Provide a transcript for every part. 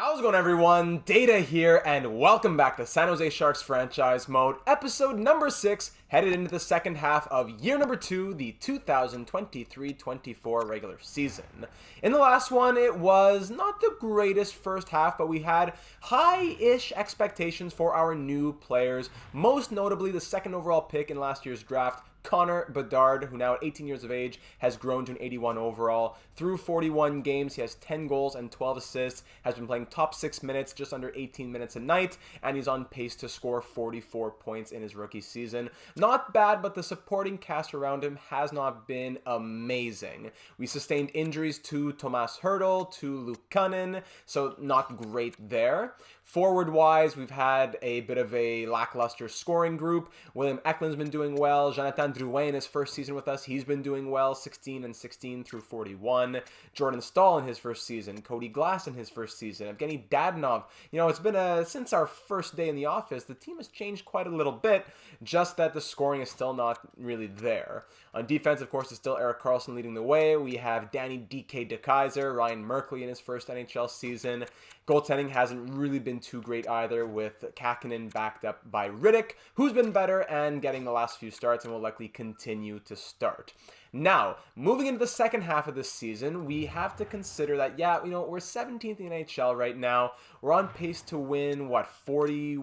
How's it going, everyone? Data here, and welcome back to San Jose Sharks Franchise Mode, episode number 6, headed into the second half of year number 2, the 2023-24 regular season. In the last one, it was not the greatest first half, but we had high-ish expectations for our new players, most notably the second overall pick in last year's draft, Connor Bedard, who now at 18 years of age has grown to an 81 overall. Through 41 games, he has 10 goals and 12 assists, has been playing top 6 minutes, just under 18 minutes a night, and he's on pace to score 44 points in his rookie season. Not bad, but the supporting cast around him has not been amazing. We sustained injuries to Tomas Hertl, to Luke Kunin, so not great there. Forward-wise, we've had a bit of a lackluster scoring group. William Eklund's been doing well. Jonathan Drouin in his first season with us, he's been doing well, 16 and 16 through 41. Jordan Staal in his first season. Cody Glass in his first season. Evgeny Dadonov. You know, it's been since our first day in the office, the team has changed quite a little bit, just that the scoring is still not really there. On defense, of course, it's still Erik Karlsson leading the way. We have Danny DK DeKaiser, Ryan Merkley in his first NHL season. Goaltending hasn't really been too great either, with Kakinen backed up by Riddick, who's been better and getting the last few starts and will likely continue to start. Now, moving into the second half of this season, we have to consider that, we're 17th in the NHL right now. We're on pace to win, 40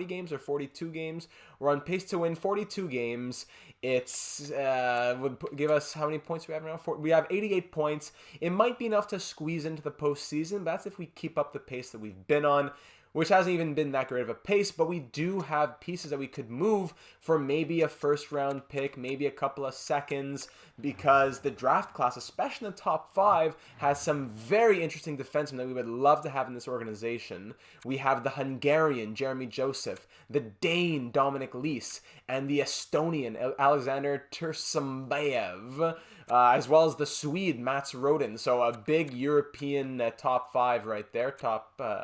games or 42 games? We're on pace to win 42 games. It's, would give us, how many points do we have now? We have 88 points. It might be enough to squeeze into the postseason. That's if we keep up the pace that we've been on, which hasn't even been that great of a pace, but we do have pieces that we could move for maybe a first-round pick, maybe a couple of seconds, because the draft class, especially in the top 5, has some very interesting defensemen that we would love to have in this organization. We have the Hungarian Jeremy Joseph, the Dane Dominic Lees, and the Estonian Alexander Tursambayev, as well as the Swede Mats Rodin. So a big European top 5 right there,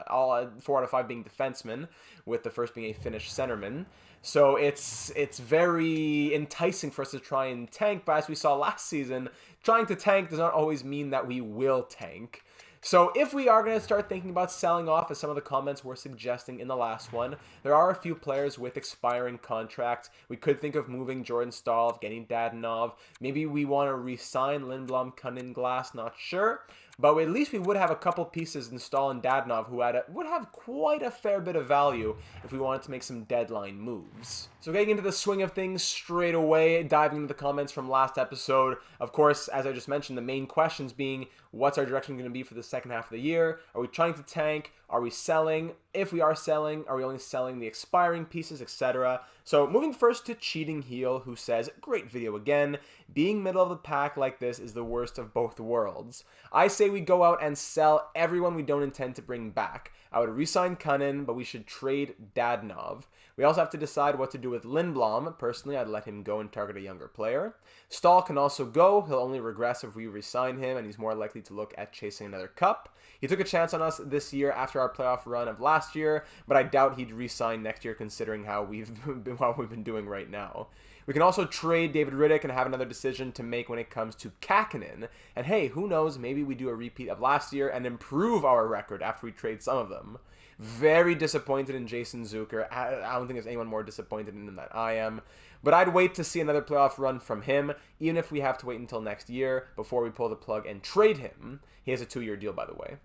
all 4 out of 5 being defensemen, with the first being a Finnish centerman. So it's very enticing for us to try and tank, but as we saw last season, trying to tank does not always mean that we will tank. So if we are going to start thinking about selling off, as some of the comments were suggesting in the last one, there are a few players with expiring contracts. We could think of moving Jordan Staal, getting Dadonov. Maybe we want to re-sign Lindblom, Kunin, Glass, not sure. But at least we would have a couple pieces in Staal and Dadonov who would have quite a fair bit of value if we wanted to make some deadline moves. So getting into the swing of things straight away, diving into the comments from last episode. Of course, as I just mentioned, the main questions being, what's our direction going to be for the second half of the year? Are we trying to tank? Are we selling? If we are selling, are we only selling the expiring pieces, etc.? So moving first to Cheating Heel, who says, great video again. Being middle of the pack like this is the worst of both worlds. I say we go out and sell everyone we don't intend to bring back. I would re-sign Kunin, but we should trade Dadonov. We also have to decide what to do with Lindblom. Personally, I'd let him go and target a younger player. Staal can also go. He'll only regress if we re-sign him, and he's more likely to look at chasing another cup. He took a chance on us this year after our playoff run of last year, but I doubt he'd re-sign next year considering how we've been doing right now. We can also trade David Riddick and have another decision to make when it comes to Kakinen. And hey, who knows, maybe we do a repeat of last year and improve our record after we trade some of them. Very disappointed in Jason Zucker. I don't think there's anyone more disappointed in him than I am. But I'd wait to see another playoff run from him, even if we have to wait until next year before we pull the plug and trade him. He has a 2-year deal, by the way.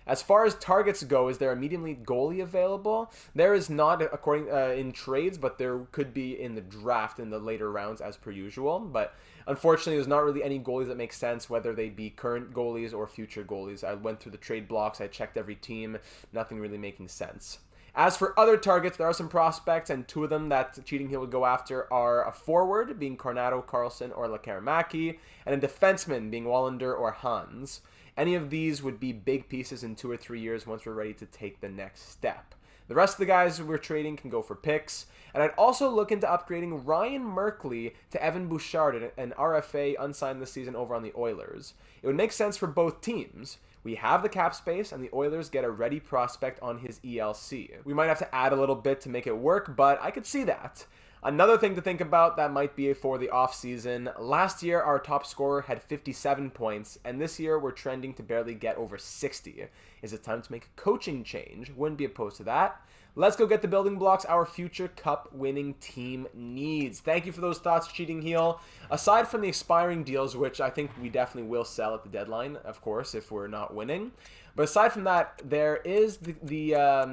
As far as targets go, is there a medium elite goalie available? There is not, according in trades, but there could be in the draft in the later rounds as per usual. But unfortunately, there's not really any goalies that make sense, whether they be current goalies or future goalies. I went through the trade blocks, I checked every team, nothing really making sense. As for other targets, there are some prospects, and 2 of them that Cheating Heel would go after are a forward, being Cornado, Carlson, or Lekaramaki, and a defenseman, being Wallander or Hans. Any of these would be big pieces in 2 or 3 years once we're ready to take the next step. The rest of the guys we're trading can go for picks. And I'd also look into upgrading Ryan Merkley to Evan Bouchard, an RFA unsigned this season over on the Oilers. It would make sense for both teams. We have the cap space, and the Oilers get a ready prospect on his ELC. We might have to add a little bit to make it work, but I could see that. Another thing to think about that might be for the offseason. Last year, our top scorer had 57 points, and this year we're trending to barely get over 60. Is it time to make a coaching change? Wouldn't be opposed to that. Let's go get the building blocks our future cup-winning team needs. Thank you for those thoughts, Cheating Heel. Aside from the expiring deals, which I think we definitely will sell at the deadline, of course, if we're not winning. But aside from that, there is there are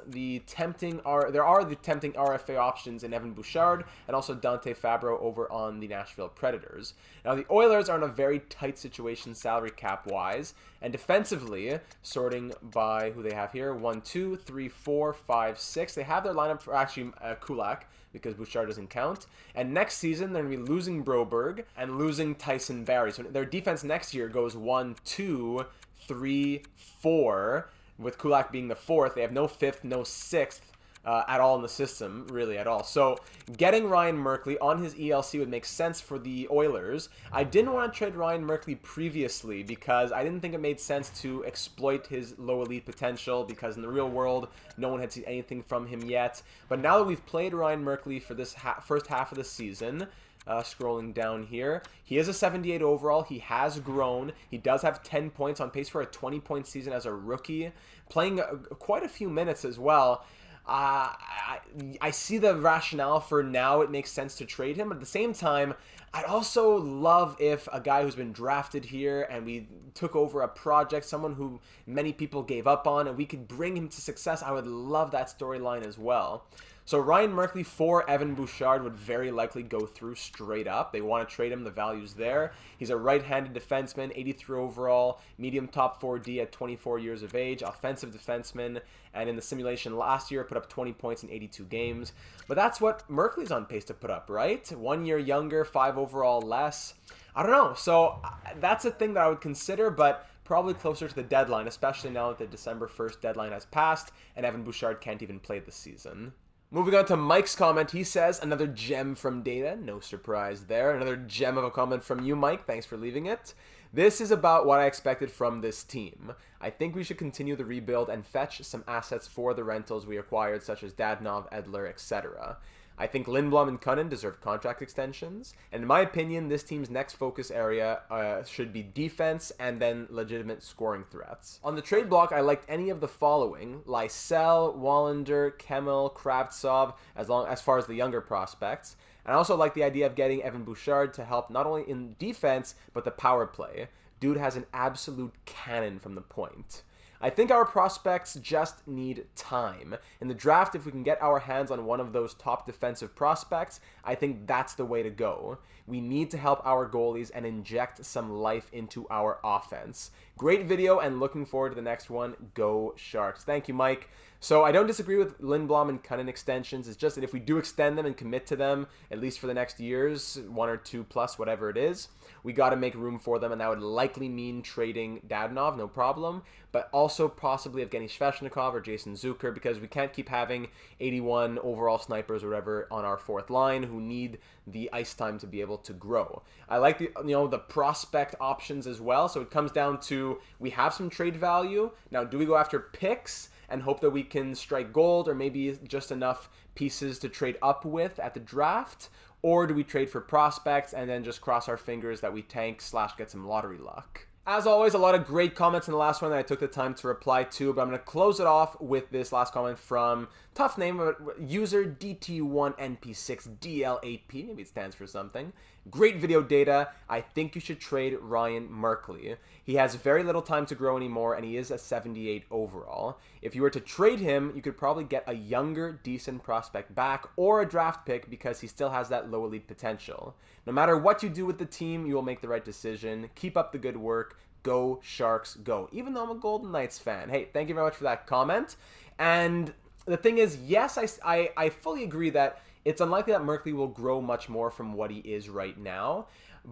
the tempting RFA options in Evan Bouchard and also Dante Fabro over on the Nashville Predators. Now the Oilers are in a very tight situation salary cap wise, and defensively, sorting by who they have here, 1, 2, 3, 4, 5, 6. They have their lineup for actually Kulak, because Bouchard doesn't count. And next season, they're going to be losing Broberg and losing Tyson Barrie. So their defense next year goes 1, 2, 3, 4, with Kulak being the fourth. They have no fifth, no sixth at all in the system, really at all. So getting Ryan Merkley on his ELC would make sense for the Oilers. I didn't want to trade Ryan Merkley previously because I didn't think it made sense to exploit his low elite potential, because in the real world, no one had seen anything from him yet. But now that we've played Ryan Merkley for this first half of the season, scrolling down here, he is a 78 overall. He has grown. He does have 10 points, on pace for a 20-point season as a rookie, playing quite a few minutes as well. I see the rationale for now. It makes sense to trade him, but at the same time, I'd also love if a guy who's been drafted here and we took over a project, someone who many people gave up on, and we could bring him to success. I would love that storyline as well. So Ryan Merkley for Evan Bouchard would very likely go through straight up. They want to trade him. The value's there. He's a right-handed defenseman, 83 overall, medium top 4D at 24 years of age, offensive defenseman, and in the simulation last year put up 20 points in 82 games. But that's what Merkley's on pace to put up, right? 1 year younger, 5 overall less. I don't know. So that's a thing that I would consider, but probably closer to the deadline, especially now that the December 1st deadline has passed and Evan Bouchard can't even play this season. Moving on to Mike's comment, he says, another gem from Data. No surprise there. Another gem of a comment from you, Mike. Thanks for leaving it. This is about what I expected from this team. I think we should continue the rebuild and fetch some assets for the rentals we acquired, such as Dadonov, Edler, etc. I think Lindblom and Cunnin deserve contract extensions, and in my opinion, this team's next focus area should be defense and then legitimate scoring threats. On the trade block, I liked any of the following: Lysell, Wallander, Kemmel, Kravtsov, as far as the younger prospects. And I also like the idea of getting Evan Bouchard to help not only in defense, but the power play. Dude has an absolute cannon from the point. I think our prospects just need time. In the draft, if we can get our hands on one of those top defensive prospects, I think that's the way to go. We need to help our goalies and inject some life into our offense. Great video, and looking forward to the next one. Go Sharks. Thank you, Mike. So I don't disagree with Lindblom and Cunnin extensions. It's just that if we do extend them and commit to them, at least for the next years, 1 or 2 plus, whatever it is, we got to make room for them, and that would likely mean trading Dadonov, no problem, but also possibly Evgeny Sveshnikov or Jason Zucker, because we can't keep having 81 overall snipers or whatever on our fourth line who need the ice time to be able to grow. I like the prospect options as well, so it comes down to, we have some trade value. Now, do we go after picks and hope that we can strike gold, or maybe just enough pieces to trade up with at the draft? Or do we trade for prospects and then just cross our fingers that we tank / get some lottery luck? As always, a lot of great comments in the last one that I took the time to reply to, but I'm going to close it off with this last comment from, tough name, user DT1NP6DL8P. Maybe it stands for something. Great video, Data. I think you should trade Ryan Merkley. He has very little time to grow anymore, and he is a 78 overall. If you were to trade him, you could probably get a younger, decent prospect back, or a draft pick, because he still has that low elite potential. No matter what you do with the team, you will make the right decision. Keep up the good work. Go Sharks, go. Even though I'm a Golden Knights fan. Hey, thank you very much for that comment. And the thing is, yes, I fully agree that it's unlikely that Merkley will grow much more from what he is right now.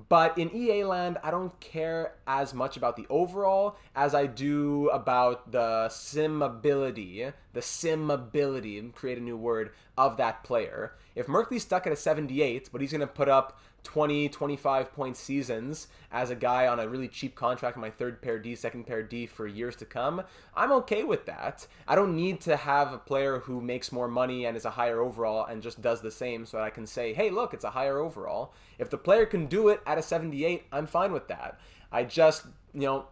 But in EA land, I don't care as much about the overall as I do about the sim ability the sim ability, and create a new word, of that player. If Merkley's stuck at a 78, but he's going to put up 20, 25 point seasons as a guy on a really cheap contract in my third pair D, second pair D for years to come, I'm okay with that. I don't need to have a player who makes more money and is a higher overall and just does the same so that I can say, hey, look, it's a higher overall. If the player can do it at a 78, I'm fine with that. I just,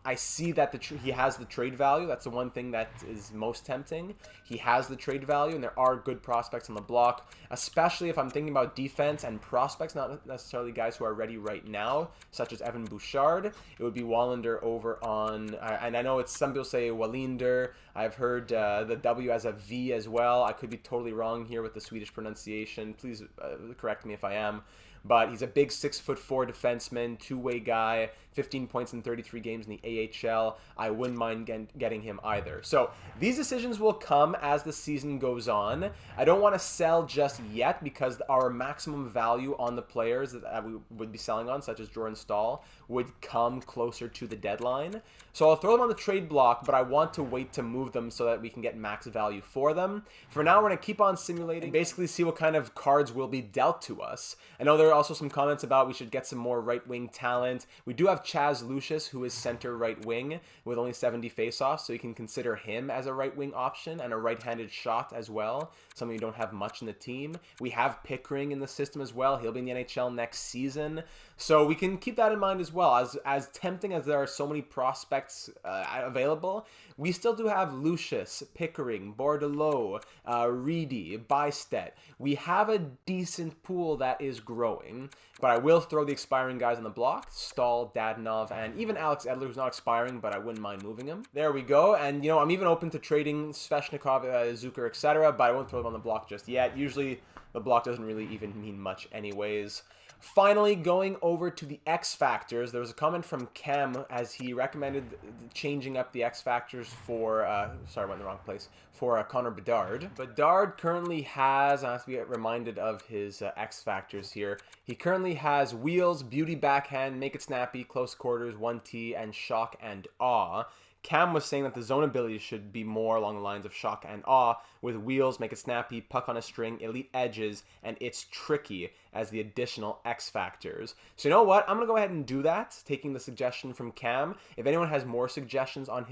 I see that he has the trade value. That's the one thing that is most tempting. He has the trade value, and there are good prospects on the block, especially if I'm thinking about defense and prospects, not necessarily guys who are ready right now, such as Evan Bouchard. It would be Wallander over on, and I know it's some people say Wallinder. I've heard the W as a V as well. I could be totally wrong here with the Swedish pronunciation. Please correct me if I am. But he's a big 6'4" defenseman, two-way guy, 15 points in 33 games in the AHL. I wouldn't mind getting him either. So these decisions will come as the season goes on. I don't want to sell just yet because our maximum value on the players that we would be selling on, such as Jordan Staal, would come closer to the deadline. So I'll throw them on the trade block, but I want to wait to move them so that we can get max value for them. For now, we're going to keep on simulating and basically see what kind of cards will be dealt to us. I know there are also some comments about we should get some more right-wing talent. We do have Chaz Lucius, who is center right wing with only 70 faceoffs, so you can consider him as a right-wing option and a right-handed shot as well, something you don't have much in the team. We have Pickering in the system as well. He'll be in the NHL next season. So we can keep that in mind as well. As tempting as there are so many prospects available, we still do have Lucius, Pickering, Bordelot, Reedy, Bystedt. We have a decent pool that is growing, but I will throw the expiring guys on the block. Staal, Dadonov, and even Alex Edler, who's not expiring, but I wouldn't mind moving him. There we go. And, I'm even open to trading Sveshnikov, Zucker, etc., but I won't throw them on the block just yet. Usually the block doesn't really even mean much anyways. Finally, going over to the X Factors, there was a comment from Cam as he recommended changing up the X Factors for, sorry, I went in the wrong place, for Connor Bedard. Bedard currently has, I have to be reminded of his X Factors here, he currently has wheels, beauty backhand, make it snappy, close quarters, 1T, and shock and awe. Cam was saying that the zone ability should be more along the lines of shock and awe, with wheels, make it snappy, puck on a string, elite edges, and it's tricky as the additional X factors. So you know what? I'm going to go ahead and do that, taking the suggestion from Cam. If anyone has more suggestions on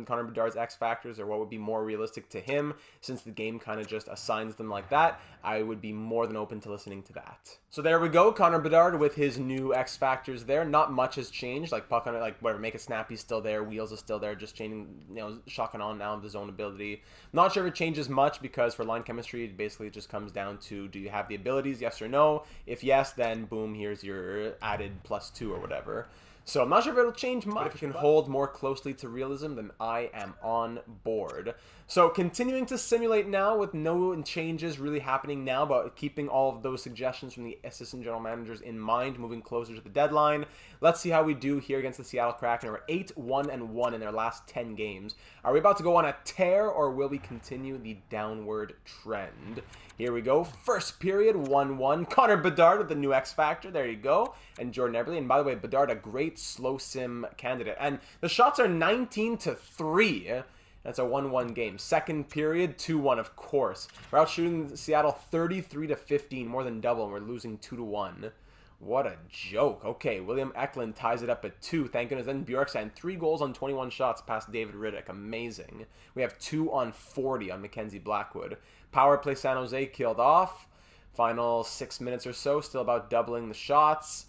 Connor Bedard's X factors or what would be more realistic to him, since the game kind of just assigns them like that, I would be more than open to listening to that. So there we go, Connor Bedard with his new X factors there. Not much has changed, like puck on it, like whatever, make it snappy is still there, wheels is still there, just changing, shock and on now the zone ability. Not sure if it changes much because for line chemistry, it basically just comes down to, do you have the abilities, yes or no? If yes, then boom, here's your added +2 or whatever. So I'm not sure if it'll change much. But if it can hold more closely to realism, then I am on board. So continuing to simulate now with no changes really happening now, but keeping all of those suggestions from the assistant general managers in mind, moving closer to the deadline. Let's see how we do here against the Seattle Kraken. We're 8-1-1 in their last 10 games. Are we about to go on a tear, or will we continue the downward trend? Here we go. First period, 1-1. Connor Bedard with the new X Factor. There you go. And Jordan Eberle. And by the way, Bedard, a great slow sim candidate. And the shots are 19-3. That's a 1-1 game. Second period, 2-1, of course. We're out shooting Seattle 33-15, more than double, and we're losing 2-1. What a joke. Okay, William Eklund ties it up at 2. Thank goodness. Then Bjorkstrand, 3 goals on 21 shots past David Riddick. Amazing. We have 2 on 40 on Mackenzie Blackwood. Power play San Jose killed off. Final 6 minutes or so. Still about doubling the shots.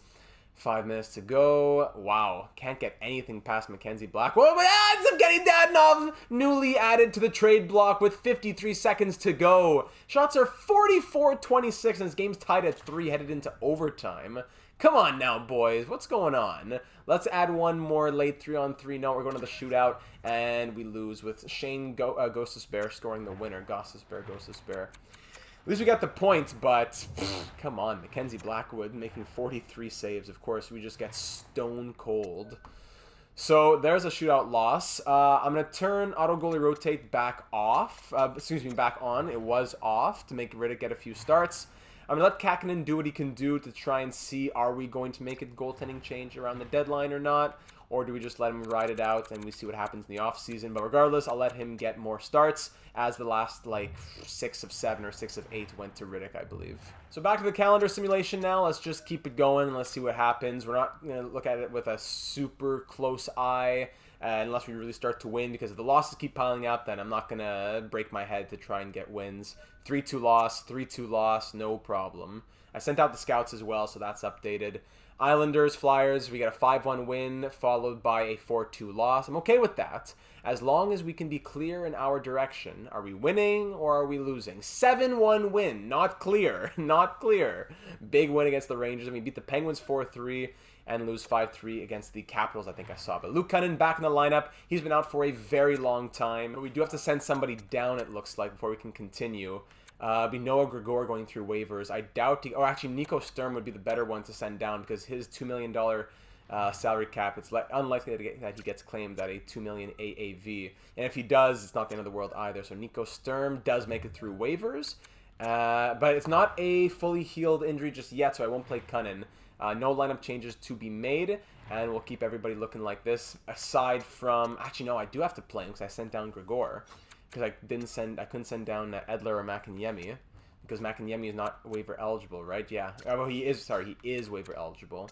5 minutes to go. Wow. Can't get anything past Mackenzie Blackwood. But ends up getting Dadonov newly added to the trade block with 53 seconds to go. Shots are 44-26 and this game's tied at 3 headed into overtime. Come on now, boys. What's going on? Let's add one more late 3-on-3. No, we're going to the shootout, and we lose with Shane Gostisbehere scoring the winner. Gostisbehere. At least we got the points, but come on. Mackenzie Blackwood making 43 saves. Of course, we just get stone cold. So there's a shootout loss. I'm going to turn auto goalie rotate back off. Back on. It was off to make Riddick get a few starts. I'm going to let Kakinen do what he can do to try and see, are we going to make a goaltending change around the deadline or not? or do we just let him ride it out and we see what happens in the offseason? But regardless, I'll let him get more starts, as the last, like, 6 of 7 or 6 of 8 went to Riddick, I believe. So back to the calendar simulation now. Let's just keep it going and let's see what happens. We're not going to look at it with a super close eye, unless we really start to win, because if the losses keep piling up, then I'm not going to break my head to try and get wins. 3-2 loss, 3-2 loss, no problem. I sent out the scouts as well, so that's updated. Islanders, Flyers, we got a 5-1 win followed by a 4-2 loss. I'm okay with that, as long as we can be clear in our direction. Are we winning or are we losing? 7-1 win, not clear, not clear. Big win against the Rangers, and we beat the Penguins 4-3 and lose 5-3 against the Capitals, I think I saw. But Luke Cunnin back in the lineup. He's been out for a very long time. But we do have to send somebody down, it looks like, before we can continue. Be Noah Gregor going through waivers. I doubt or actually Nico Sturm would be the better one to send down, because his $2 million salary cap, it's unlikely that he gets claimed at a $2 million AAV. And if he does, it's not the end of the world either. So Nico Sturm does make it through waivers. But it's not a fully healed injury just yet, so I won't play Cunnin. No lineup changes to be made, and we'll keep everybody looking like this. Aside from, actually no, I do have to play him because I sent down Gregor, because I couldn't send down Edler or Makanyemi, because Makanyemi is not waiver eligible, right? Yeah. Oh, he is waiver eligible.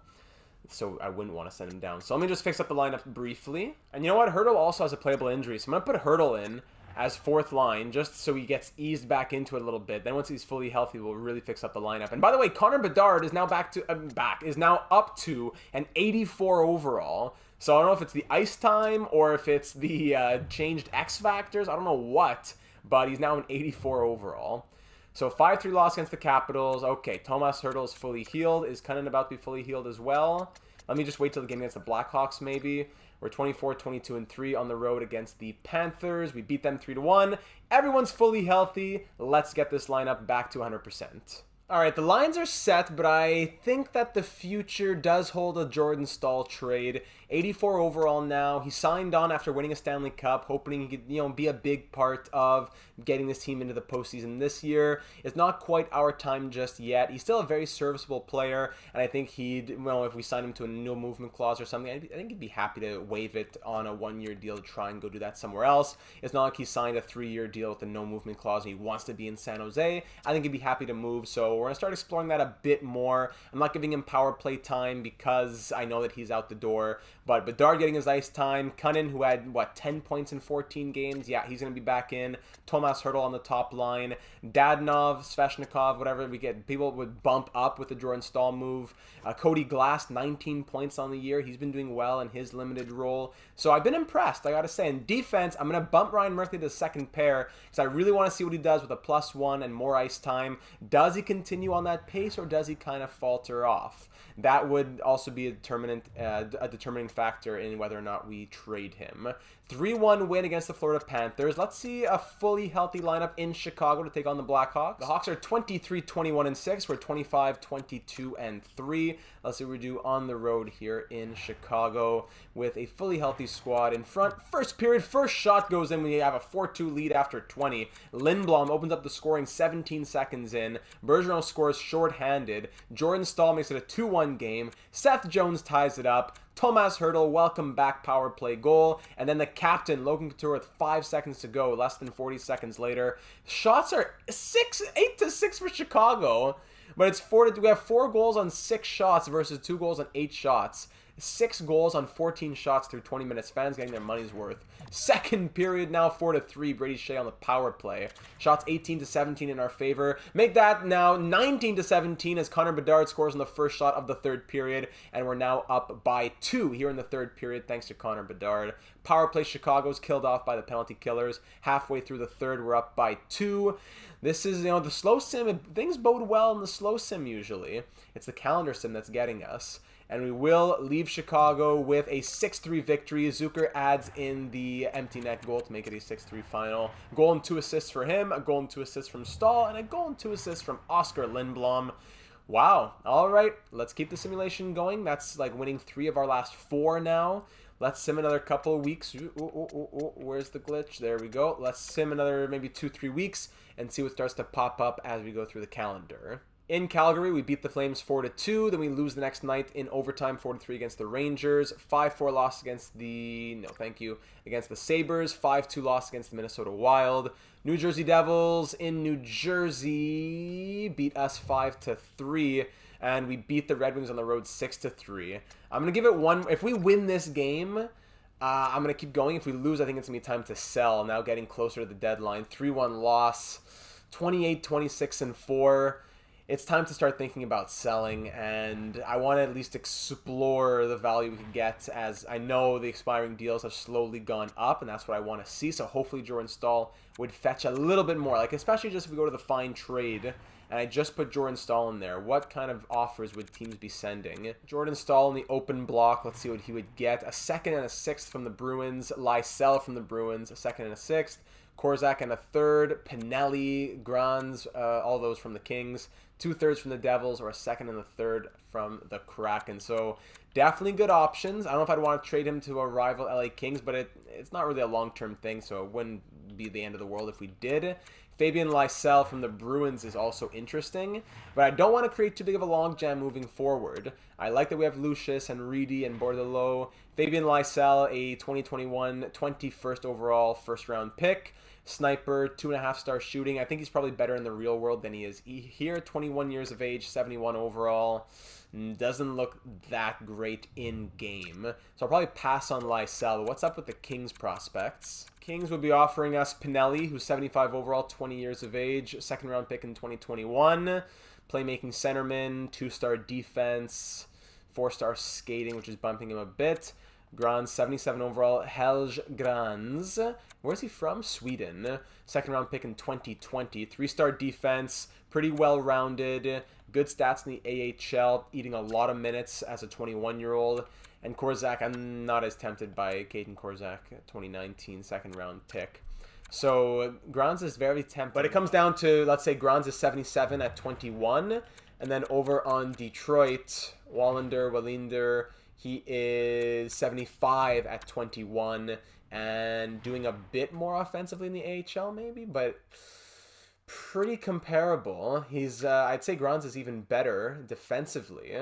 So I wouldn't want to send him down. So let me just fix up the lineup briefly. And you know what? Hurdle also has a playable injury, so I'm gonna put Hurdle in as 4th line, just so he gets eased back into it a little bit. Then once he's fully healthy, we'll really fix up the lineup. And by the way, Connor Bedard is now now up to an 84 overall. So I don't know if it's the ice time or if it's the changed X factors. I don't know what, but he's now an 84 overall. So 5-3 loss against the Capitals. Okay, Tomas Hertl is fully healed. Is Cunnin about to be fully healed as well? Let me just wait till the game against the Blackhawks maybe. We're 24-22-3 on the road against the Panthers. We beat them 3-1. Everyone's fully healthy. Let's get this lineup back to 100%. All right, the lines are set, but I think that the future does hold a Jordan Staal trade. 84 overall now. He signed on after winning a Stanley Cup, hoping he could, be a big part of getting this team into the postseason this year. It's not quite our time just yet. He's still a very serviceable player, and I think if we sign him to a no movement clause or something, I think he'd be happy to waive it on a 1-year deal to try and go do that somewhere else. It's not like he signed a 3-year deal with a no movement clause and he wants to be in San Jose. I think he'd be happy to move, so we're going to start exploring that a bit more. I'm not giving him power play time because I know that he's out the door. But Bedard getting his ice time. Cunnin, who had, 10 points in 14 games? Yeah, he's going to be back in. Tomas Hertl on the top line. Dadonov, Sveshnikov, whatever. People would bump up with the Jordan Staal move. Cody Glass, 19 points on the year. He's been doing well in his limited role. So I've been impressed, I got to say. In defense, I'm going to bump Ryan Murphy to the second pair because I really want to see what he does with a +1 and more ice time. Does he continue on that pace or does he kind of falter off? That would also be a determining factor in whether or not we trade him. 3-1 win against the Florida Panthers. Let's see a fully healthy lineup in Chicago to take on the Blackhawks. The Hawks are 23-21-6. We're 25-22-3. Let's see what we do on the road here in Chicago with a fully healthy squad in front. First period, first shot goes in when you have a 4-2 lead after 20. Lindblom opens up the scoring 17 seconds in. Bergeron scores shorthanded. Jordan Staal makes it a 2-1 game. Seth Jones ties it up. Tomas Hertl, welcome back power play goal. And then the captain, Logan Couture, with 5 seconds to go, less than 40 seconds later. Shots are 8-6 for Chicago. But we have 4 goals on 6 shots versus 2 goals on 8 shots. 6 goals on 14 shots through 20 minutes. Fans getting their money's worth. Second period now 4-3. Brady Shea on the power play. Shots 18-17 in our favor. Make that now 19-17 as Connor Bedard scores on the first shot of the third period. And we're now up by 2 here in the third period thanks to Connor Bedard. Power play Chicago's killed off by the penalty killers. Halfway through the third, we're up by 2. This is, the slow sim. Things bode well in the slow sim usually. It's the calendar sim that's getting us. And we will leave Chicago with a 6-3 victory. Zucker adds in the empty net goal to make it a 6-3 final. Goal and 2 assists for him, a goal and 2 assists from Staal, and a goal and 2 assists from Oscar Lindblom. Wow. All right, let's keep the simulation going. That's like winning 3 of our last 4 now. Let's sim another couple of weeks. Where's the glitch? There we go. Let's sim another maybe 2-3 weeks and see what starts to pop up as we go through the calendar. In Calgary, we beat the Flames 4-2. Then we lose the next night in overtime 4-3 against the Rangers. 5-4 loss against the against the Sabres. 5-2 loss against the Minnesota Wild. New Jersey Devils in New Jersey beat us 5-3, and we beat the Red Wings on the road 6-3. I'm gonna give it one. If we win this game, I'm gonna keep going. If we lose, I think it's gonna be time to sell. Now getting closer to the deadline. 3-1 loss. 28, 26, and 4. It's time to start thinking about selling, and I want to at least explore the value we could get, as I know the expiring deals have slowly gone up, and that's what I want to see. So hopefully Jordan Staal would fetch a little bit more, like especially just if we go to the fine trade, and I just put Jordan Staal in there. What kind of offers would teams be sending? Jordan Staal in the open block. Let's see what he would get. A second and a sixth from the Bruins. Lysell from the Bruins. A second and a sixth. Korzak and a third. Pinelli, Granz, all those from the Kings. 2/3 from the Devils, or a second and a third from the Kraken. So definitely good options. I don't know if I'd want to trade him to a rival LA Kings, but it's not really a long-term thing, so it wouldn't be the end of the world if we did. Fabian Lysell from the Bruins is also interesting, but I don't want to create too big of a logjam moving forward. I like that we have Lucius and Reedy and Bordelot. Fabian Lysell, a 2021 21st overall first-round pick. Sniper, 2.5-star shooting. I think he's probably better in the real world than he is here. 21 years of age, 71 overall. Doesn't look that great in game. So I'll probably pass on Lysell. What's up with the Kings prospects? Kings would be offering us Pinelli, who's 75 overall, 20 years of age, second-round pick in 2021. Playmaking centerman, 2-star defense, 4-star skating, which is bumping him a bit. Granz, 77 overall. Helge Granz. Where's he from? Sweden. Second round pick in 2020. 3-star defense. Pretty well-rounded. Good stats in the AHL. Eating a lot of minutes as a 21-year-old. And Korzak, I'm not as tempted by Caden Korzak, 2019 second round pick. So Granz is very tempting. But it comes down to, let's say Granz is 77 at 21. And then over on Detroit, Wallinder, he is 75 at 21 and doing a bit more offensively in the AHL maybe, but pretty comparable. He's, I'd say Granz is even better defensively.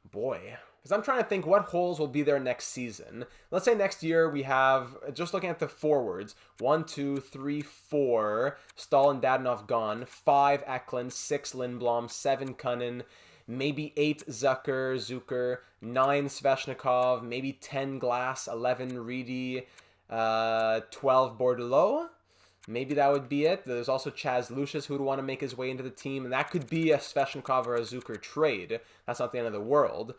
Boy. Because I'm trying to think what holes will be there next season. Let's say next year we have, just looking at the forwards, 1, 2, 3, 4, Staal and Dadonov gone, 5 Eklund, 6 Lindblom, 7 Cunnin, maybe 8 Zucker, 9 Sveshnikov, maybe 10 Glass, 11 Reedy, 12 Bordelot. Maybe that would be it. There's also Chaz Lucius who would want to make his way into the team, and that could be a Sveshnikov or a Zucker trade. That's not the end of the world.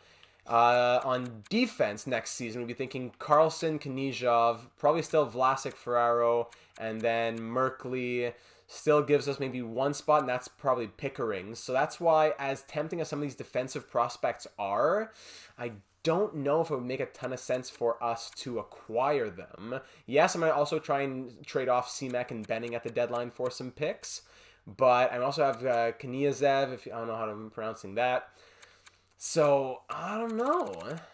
On defense next season, we'd be thinking Carlson, Knizhov, probably still Vlasic, Ferraro, and then Merkley still gives us maybe one spot, and that's probably Pickering. So that's why, as tempting as some of these defensive prospects are, I don't know if it would make a ton of sense for us to acquire them. Yes, I'm going to also try and trade off Seamek and Benning at the deadline for some picks, but I also have Kniazev, I don't know how I'm pronouncing that. So, I don't know.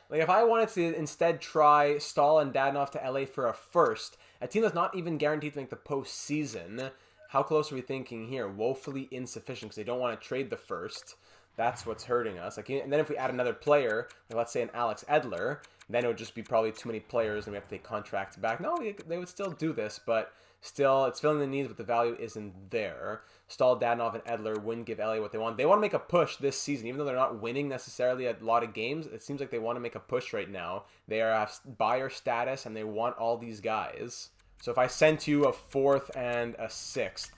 Like, if I wanted to instead try Staal and Dadonov to LA for a first, a team that's not even guaranteed to make the postseason, how close are we thinking here? Woefully insufficient because they don't want to trade the first. That's what's hurting us. Like, and then if we add another player, like let's say an Alex Edler, then it would just be probably too many players and we have to take contracts back. No, they would still do this, but still, it's filling the needs, but the value isn't there. Staal, Dadonov, and Edler wouldn't give LA what they want. They want to make a push this season. Even though they're not winning necessarily a lot of games, it seems like they want to make a push right now. They have buyer status, and they want all these guys. So if I sent you a 4th and a 6th,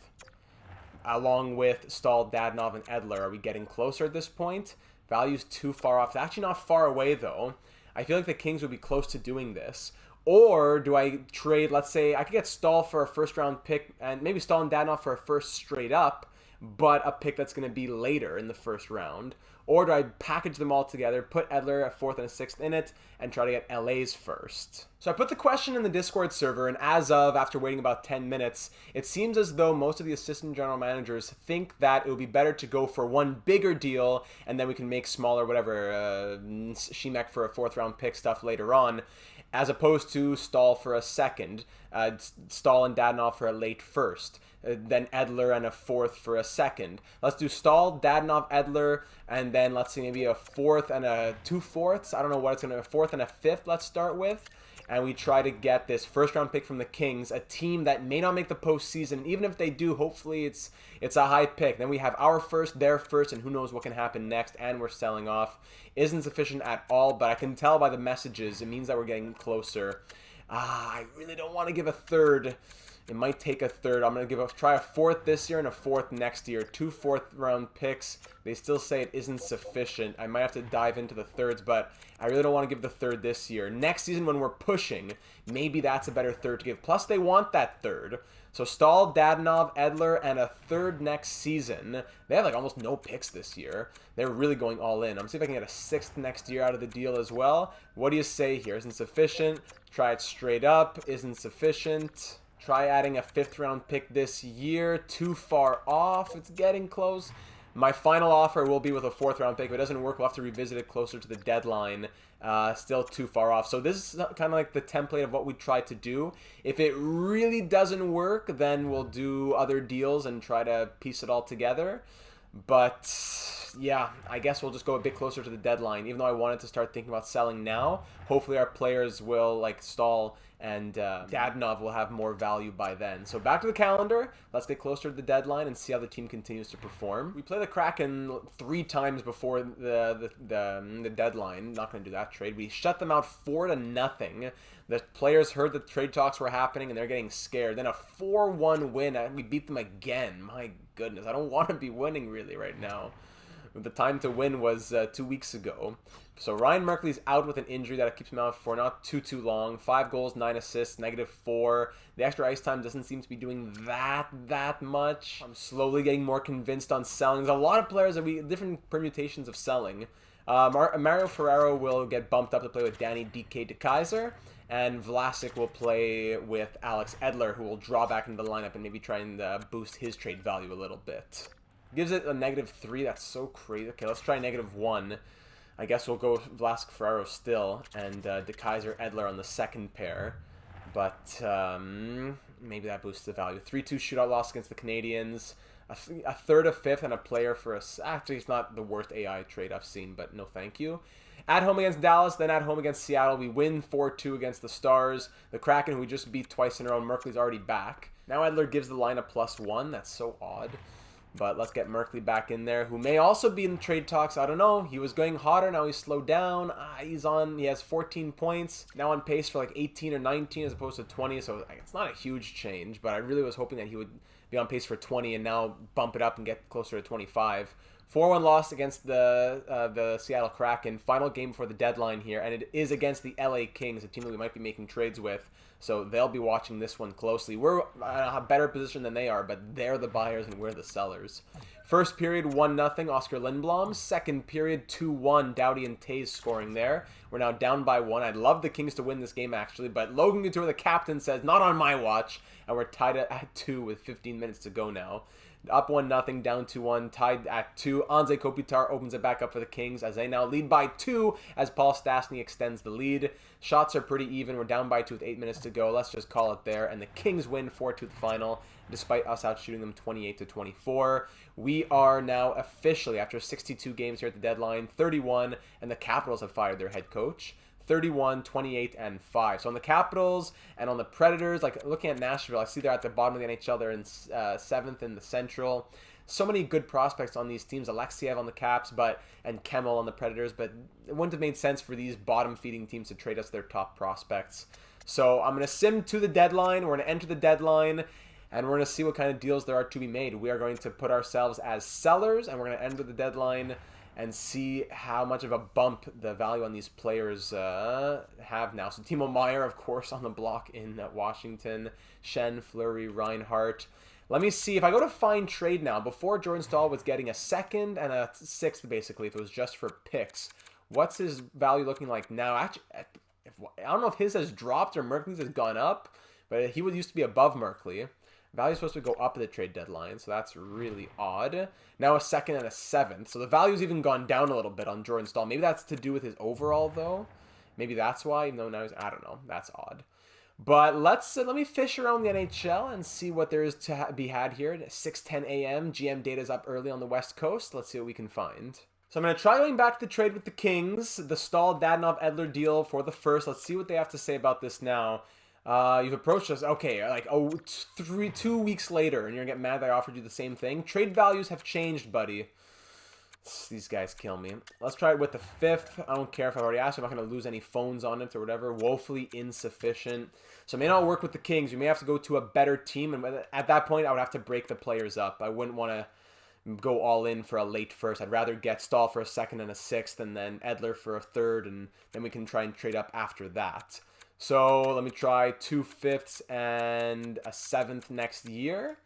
along with Staal, Dadonov, and Edler, are we getting closer at this point? Value's too far off. It's actually not far away, though. I feel like the Kings would be close to doing this. Or do I trade, let's say, I could get Staal for a first-round pick, and maybe Staal and Dadonov for a first straight up, but a pick that's going to be later in the first round. Or do I package them all together, put Edler, a 4th and a 6th in it, and try to get LA's first? So I put the question in the Discord server, and as of, after waiting about 10 minutes, it seems as though most of the assistant general managers think that it would be better to go for one bigger deal, and then we can make smaller, whatever, Shemek for a 4th round pick stuff later on. as opposed to Stahl for a second, Stahl and Dadonov for a late first, then Edler and a fourth for a second. Let's do Stahl, Dadonov, Edler, and then let's see, maybe a fourth and a 2/4. I don't know what it's going to be, a fourth and a fifth, let's start with. And we try to get this first-round pick from the Kings, a team that may not make the postseason. Even if they do, hopefully it's a high pick. Then we have our first, their first, and who knows what can happen next. And we're selling off. Isn't sufficient at all, but I can tell by the messages. It means that we're getting closer. I really don't want to give a third. It might take a third. I'm going to try a fourth this year and a fourth next year. 2 fourth-round picks. They still say it isn't sufficient. I might have to dive into the thirds, but I really don't want to give the third this year. Next season, when we're pushing, maybe that's a better third to give. Plus, they want that third. So Stahl, Dadonov, Edler, and a third next season. They have like almost no picks this year. They're really going all in. I'm going to see if I can get a sixth next year out of the deal as well. What do you say here? Isn't sufficient. Try it straight up. Isn't sufficient. Try adding a 5th-round pick this year. Too far off. It's getting close. My final offer will be with a 4th-round pick. If it doesn't work, we'll have to revisit it closer to the deadline. Still too far off. So this is kind of like the template of what we tried to do. If it really doesn't work, then we'll do other deals and try to piece it all together. But yeah, I guess we'll just go a bit closer to the deadline. Even though I wanted to start thinking about selling now, hopefully our players will, like Stahl and Dadonov, will have more value by then. So back to the calendar. Let's get closer to the deadline and see how the team continues to perform. We play the Kraken 3 times before the deadline. Not going to do that trade. We shut them out 4-0. The players heard the trade talks were happening and they're getting scared. Then a 4-1 win, and we beat them again. My goodness, I don't want to be winning really right now. The time to win was 2 weeks ago. So Ryan Merkley's out with an injury that keeps him out for not too long. 5 goals, 9 assists, -4. The extra ice time doesn't seem to be doing that much. I'm slowly getting more convinced on selling. There's a lot of players that different permutations of selling. Mario Ferraro will get bumped up to play with Danny DK DeKaiser, and Vlasic will play with Alex Edler, who will draw back into the lineup and maybe try and boost his trade value a little bit. Gives it a -3. That's so crazy. Okay, let's try -1. I guess we'll go with Vlasic Ferraro still, and DeKaiser Edler on the second pair. But maybe that boosts the value. 3-2 shootout loss against the Canadiens. A third, a fifth, and a player for us. Actually, it's not the worst AI trade I've seen, but no thank you. At home against Dallas, then at home against Seattle. We win 4-2 against the Stars. The Kraken, who we just beat twice in a row. Merkley's already back. Now Edler gives the line a +1. That's so odd. But let's get Merkley back in there, who may also be in the trade talks. I don't know. He was going hotter. Now he's slowed down. He has 14 points. Now on pace for like 18 or 19 as opposed to 20. So it's not a huge change, but I really was hoping that he would be on pace for 20 and now bump it up and get closer to 25. 4-1 loss against the Seattle Kraken. Final game before the deadline here, and it is against the LA Kings, a team that we might be making trades with. So they'll be watching this one closely. We're in a better position than they are, but they're the buyers and we're the sellers. First period, 1-0, Oscar Lindblom. Second period, 2-1, Doughty and Tays scoring there. We're now down by 1. I'd love the Kings to win this game, actually, but Logan Couture, the captain, says, not on my watch, and we're tied at 2 with 15 minutes to go now. Up 1-0, down 2-1, tied at 2. Anze Kopitar opens it back up for the Kings as they now lead by 2 as Paul Stastny extends the lead. Shots are pretty even. We're down by 2 with 8 minutes to go. Let's just call it there. And the Kings win 4-2 the final, despite us outshooting them 28-24. We are now officially, after 62 games here at the deadline, 31, and the Capitals have fired their head coach. 31, 28, and 5. So on the Capitals and on the Predators, like looking at Nashville, I see they're at the bottom of the NHL. They're in 7th in the Central. So many good prospects on these teams. Alexiev on the Caps, and Kemmel on the Predators, but it wouldn't have made sense for these bottom-feeding teams to trade us their top prospects. So I'm going to sim to the deadline. We're going to enter the deadline, and we're going to see what kind of deals there are to be made. We are going to put ourselves as sellers, and we're going to enter the deadline and see how much of a bump the value on these players have now. So Timo Meier, of course, on the block in Washington. Schenn, Fleury, Reinhart. Let me see. If I go to find trade now, before Jordan Stahl was getting a 2nd and a 6th, basically, if it was just for picks, what's his value looking like now? Actually, I don't know if his has dropped or Merkley's has gone up, but he used to be above Merkley. Value's supposed to go up at the trade deadline, so that's really odd. Now a 2nd and a 7th. So the value's even gone down a little bit on Jordan Stahl. Maybe that's to do with his overall, though. Maybe that's why, even though now he's, I don't know. That's odd. But let me fish around the NHL and see what there is to be had here. 6:10 a.m. GM data's up early on the West Coast. Let's see what we can find. So I'm going to try going back to the trade with the Kings. The Stahl, Dadonov, Edler deal for the first. Let's see what they have to say about this now. You've approached us. Okay, like 2 weeks later, and you're going to get mad that I offered you the same thing. Trade values have changed, buddy. These guys kill me. Let's try it with the 5th. I don't care if I've already asked. I'm not going to lose any phones on it or whatever. Woefully insufficient. So it may not work with the Kings. You may have to go to a better team. And at that point, I would have to break the players up. I wouldn't want to go all in for a late first. I'd rather get Stahl for a 2nd and a 6th, and then Edler for a 3rd, and then we can try and trade up after that. So let me try 2 5ths and a 7th next year.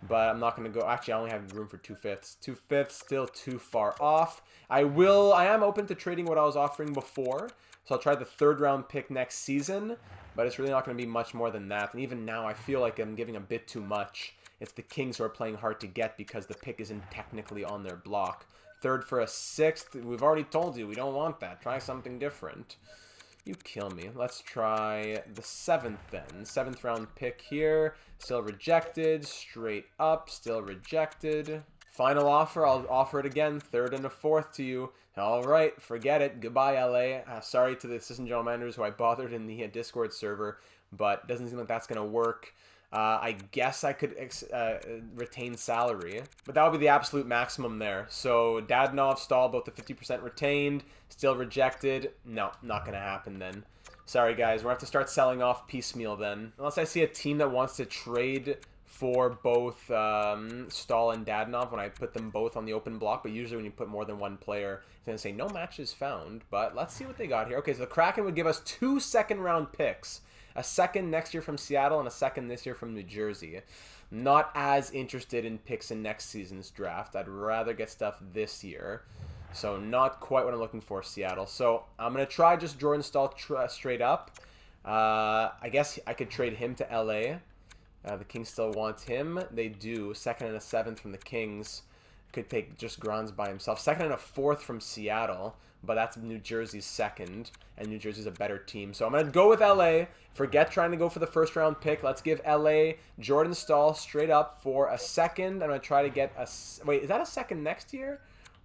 But I'm not going to go... Actually, I only have room for 2 5ths. 2 5ths, still too far off. I am open to trading what I was offering before. So I'll try the 3rd round pick next season. But it's really not going to be much more than that. And even now, I feel like I'm giving a bit too much. It's the Kings who are playing hard to get because the pick isn't technically on their block. 3rd for a 6th. We've already told you we don't want that. Try something different. You kill me. Let's try the 7th then. 7th round pick here. Still rejected. Straight up. Still rejected. Final offer. I'll offer it again. 3rd and a 4th to you. All right. Forget it. Goodbye, LA. Sorry to the assistant general managers who I bothered in the Discord server, but doesn't seem like that's going to work. I guess I could retain salary, but that would be the absolute maximum there. So Dadonov, Stahl, both the 50% retained, still rejected. No, not going to happen then. Sorry, guys. We're going to have to start selling off piecemeal then. Unless I see a team that wants to trade for both Stahl and Dadonov when I put them both on the open block. But usually when you put more than one player, it's going to say no matches found. But let's see what they got here. Okay, so the Kraken would give us 2 second-round picks. A 2nd next year from Seattle and a 2nd this year from New Jersey. Not as interested in picks in next season's draft. I'd rather get stuff this year. So not quite what I'm looking for, Seattle. So I'm going to try just Jordan Stahl straight up. I guess I could trade him to LA. The Kings still want him. They do. 2nd and a 7th from the Kings. Could take just Grans by himself. 2nd and a 4th from Seattle. But that's New Jersey's 2nd, and New Jersey's a better team. So I'm going to go with LA. Forget trying to go for the 1st round pick. Let's give LA Jordan Stahl straight up for a 2nd. I'm going to try to get a... Wait, is that a 2nd next year?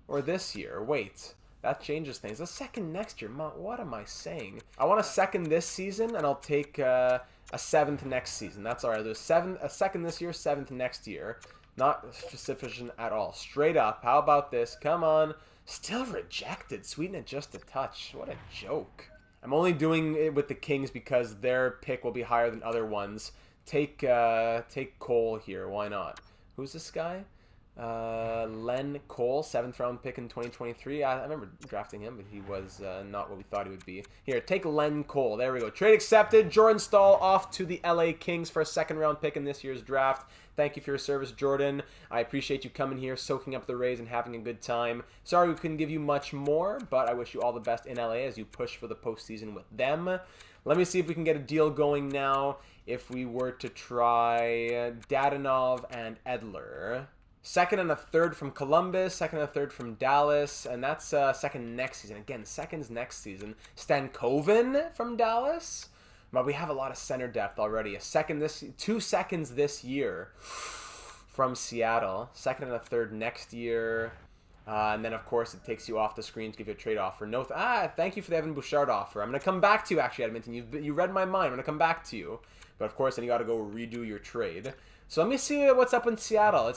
Or this year? Wait, that changes things. A 2nd next year? What am I saying? I want a 2nd this season, and I'll take a 7th next season. That's all right. There's a 2nd this year, 7th next year. Not sufficient at all. Straight up. How about this? Come on. Still rejected. Sweeten it just a touch. What a joke. I'm only doing it with the Kings because their pick will be higher than other ones. Take Cole here. Why not? Who's this guy? Len Cole, 7th round pick in 2023. I remember drafting him, but he was not what we thought he would be. Here, take Len Cole. There we go. Trade accepted. Jordan Stahl off to the LA Kings for a 2nd round pick in this year's draft. Thank you for your service, Jordan. I appreciate you coming here, soaking up the Rays, and having a good time. Sorry we couldn't give you much more, but I wish you all the best in LA as you push for the postseason with them. Let me see if we can get a deal going now if we were to try Dadonov and Edler. 2nd and a 3rd from Columbus, 2nd and a 3rd from Dallas, and that's 2nd next season. Again, 2nds next season. Stankoven from Dallas. But we have a lot of center depth already. 2 2nds this year from Seattle. 2nd and a 3rd next year. And then, of course, it takes you off the screen to give you a trade offer. Thank you for the Evan Bouchard offer. I'm going to come back to you, actually, Edmonton. You read my mind. I'm going to come back to you. But, of course, then you got to go redo your trade. So let me see what's up in Seattle.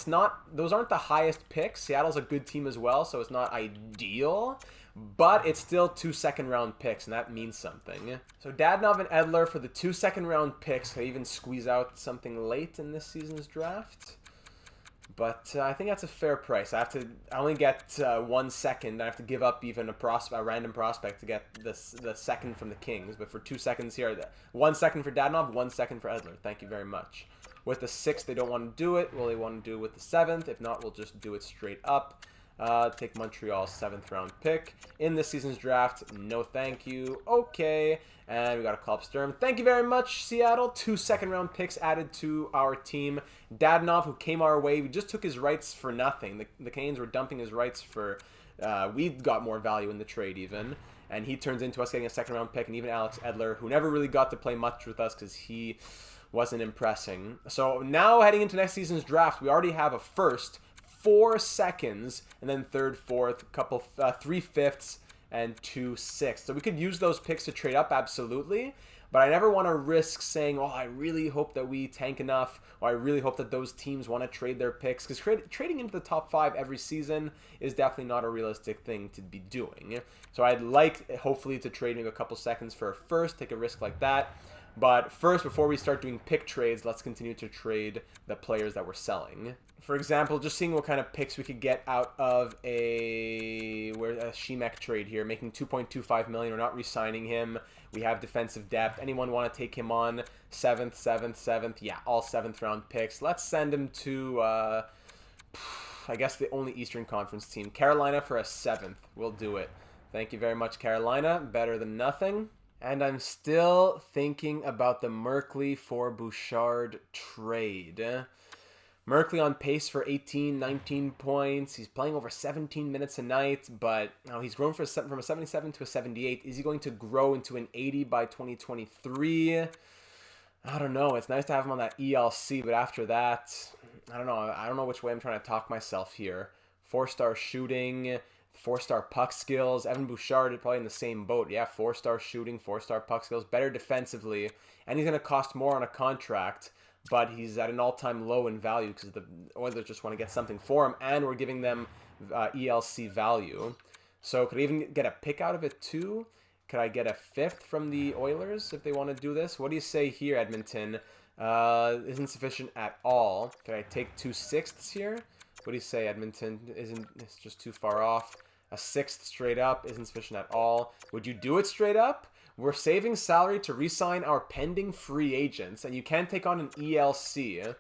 Those aren't the highest picks. Seattle's a good team as well, so it's not ideal. But it's still 2 2nd-round picks, and that means something. So Dadonov and Edler for the 2 2nd-round picks. I even squeeze out something late in this season's draft. But I think that's a fair price. I only get 1 second. I have to give up even a random prospect to get the 2nd from the Kings. But for 2 seconds here, 1 second for Dadonov, 1 second for Edler. Thank you very much. With the 6th, they don't want to do it. Well, they want to do it with the 7th. If not, we'll just do it straight up. Take Montreal's 7th round pick in this season's draft. No thank you. Okay. And we got a call up Sturm. Thank you very much, Seattle. 2 2nd-round picks added to our team. Dadonov, who came our way, we just took his rights for nothing. The Canes were dumping his rights for... we got more value in the trade even. and he turns into us getting a second-round pick, and even Alex Edler, who never really got to play much with us because he wasn't impressing. So now heading into next season's draft, we already have a first, 4 seconds, and then third, fourth, 3 fifths, and 2 sixths. So we could use those picks to trade up, absolutely. But I never want to risk saying, oh, I really hope that we tank enough, or I really hope that those teams want to trade their picks. Because trading into the top 5 every season is definitely not a realistic thing to be doing. So I'd like, hopefully, to trade maybe a couple seconds for a first, take a risk like that. But first, before we start doing pick trades, let's continue to trade the players that we're selling. For example, just seeing what kind of picks we could get out of a Shemek trade here, making $2.25 million. We're not re-signing him. We have defensive depth. Anyone want to take him on? 7th, 7th, 7th. Yeah, all 7th round picks. Let's send him to, I guess, the only Eastern Conference team. Carolina for a 7th. We'll do it. Thank you very much, Carolina. Better than nothing. And I'm still thinking about the Merkley for Bouchard trade. Merkley on pace for 18, 19 points. He's playing over 17 minutes a night, but he's grown from a 77 to a 78. Is he going to grow into an 80 by 2023? I don't know. It's nice to have him on that ELC, but after that, I don't know. I don't know which way I'm trying to talk myself here. 4-star shooting, 4-star puck skills. Evan Bouchard is probably in the same boat. Yeah, 4-star shooting, 4-star puck skills, better defensively, and he's going to cost more on a contract. But he's at an all-time low in value because the Oilers just want to get something for him, and we're giving them ELC value. So could I even get a pick out of it too? Could I get a 5th from the Oilers if they want to do this? What do you say here, Edmonton? Isn't sufficient at all. Could I take 2 sixths here? What do you say, Edmonton? It's just too far off. A 6th straight up isn't sufficient at all. Would you do it straight up? We're saving salary to re-sign our pending free agents, and you can't take on an ELC.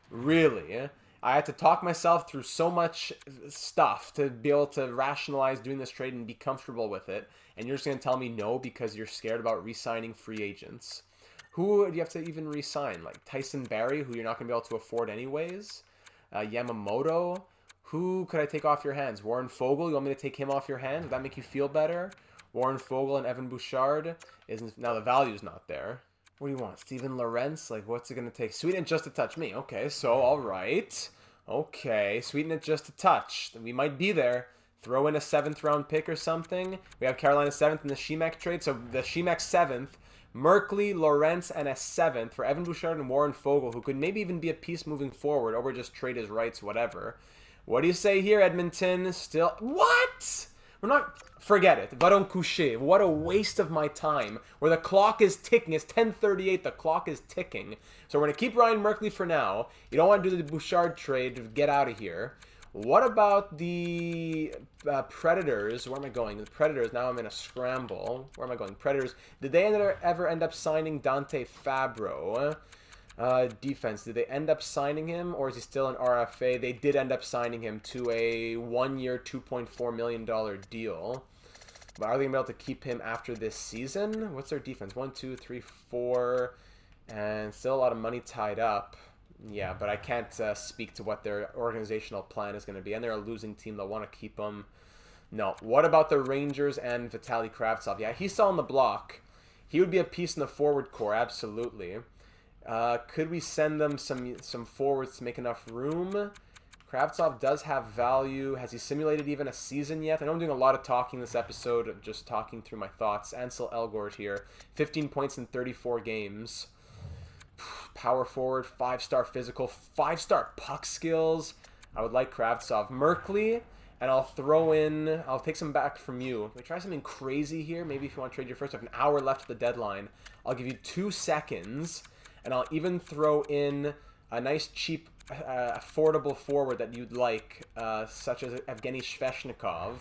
Really? I had to talk myself through so much stuff to be able to rationalize doing this trade and be comfortable with it, and you're just going to tell me no because you're scared about re-signing free agents. Who do you have to even re-sign? Like Tyson Barrie, who you're not going to be able to afford anyways? Yamamoto? Who could I take off your hands? Warren Fogle? You want me to take him off your hands? Would that make you feel better? Warren Fogle and Evan Bouchard isn't now the value's not there. What do you want? Steven Lorentz? Like, what's it gonna take? Sweeten it just to touch me. Okay, so all right. Okay, sweeten it just a touch. We might be there. Throw in a 7th round pick or something. We have Carolina 7th in the Shemek trade. So the Shemek 7th, Merkley, Lorentz, and a 7th for Evan Bouchard and Warren Fogle, who could maybe even be a piece moving forward, or just trade his rights, whatever. What do you say here, Edmonton? Still what? We're not... Forget it. Va donc coucher. What a waste of my time. Where the clock is ticking. It's 10:38. The clock is ticking. So we're going to keep Ryan Merkley for now. You don't want to do the Bouchard trade to get out of here. What about the Predators? Where am I going? The Predators. Now I'm in a scramble. Where am I going? Predators. Did they ever end up signing Dante Fabro? Defense. Did they end up signing him, or is he still an RFA? They did end up signing him to a 1-year, $2.4 million deal. But are they going to be able to keep him after this season? What's their defense? 1, 2, 3, 4, and still a lot of money tied up. Yeah, but I can't speak to what their organizational plan is going to be. And they're a losing team. They'll want to keep him. No. What about the Rangers and Vitaly Kravtsov? Yeah, he's still on the block. He would be a piece in the forward core, absolutely. Could we send them some forwards to make enough room? Kravtsov does have value. Has he simulated even a season yet? I know I'm doing a lot of talking this episode, just talking through my thoughts. Ansel Elgort here. 15 points in 34 games. Power forward, 5-star physical, 5-star puck skills. I would like Kravtsov. Merkley, and I'll take some back from you. Can we try something crazy here? Maybe if you want to trade your first, I have an hour left at the deadline. I'll give you 2 seconds, and I'll even throw in a nice, cheap, affordable forward that you'd like, such as Evgeny Sveshnikov.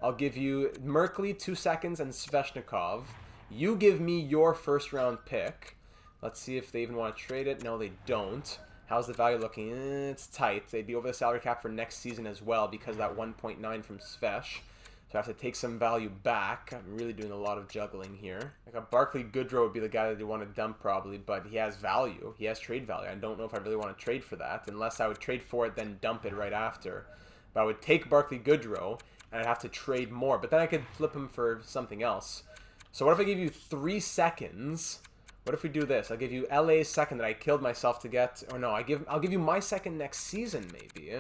I'll give you Merkley 2 seconds and Sveshnikov. You give me your first-round pick. Let's see if they even want to trade it. No, they don't. How's the value looking? It's tight. They'd be over the salary cap for next season as well because of that 1.9 from Svesh. So I have to take some value back. I'm really doing a lot of juggling here. Like a Barclay Goodrow would be the guy that you want to dump probably, but he has value. He has trade value. I don't know if I really want to trade for that, unless I would trade for it then dump it right after. But I would take Barclay Goodrow, and I'd have to trade more. But then I could flip him for something else. So what if I give you 3 seconds? What if we do this? I'll give you LA's second that I killed myself to get, or no, I'll give you my second next season, maybe.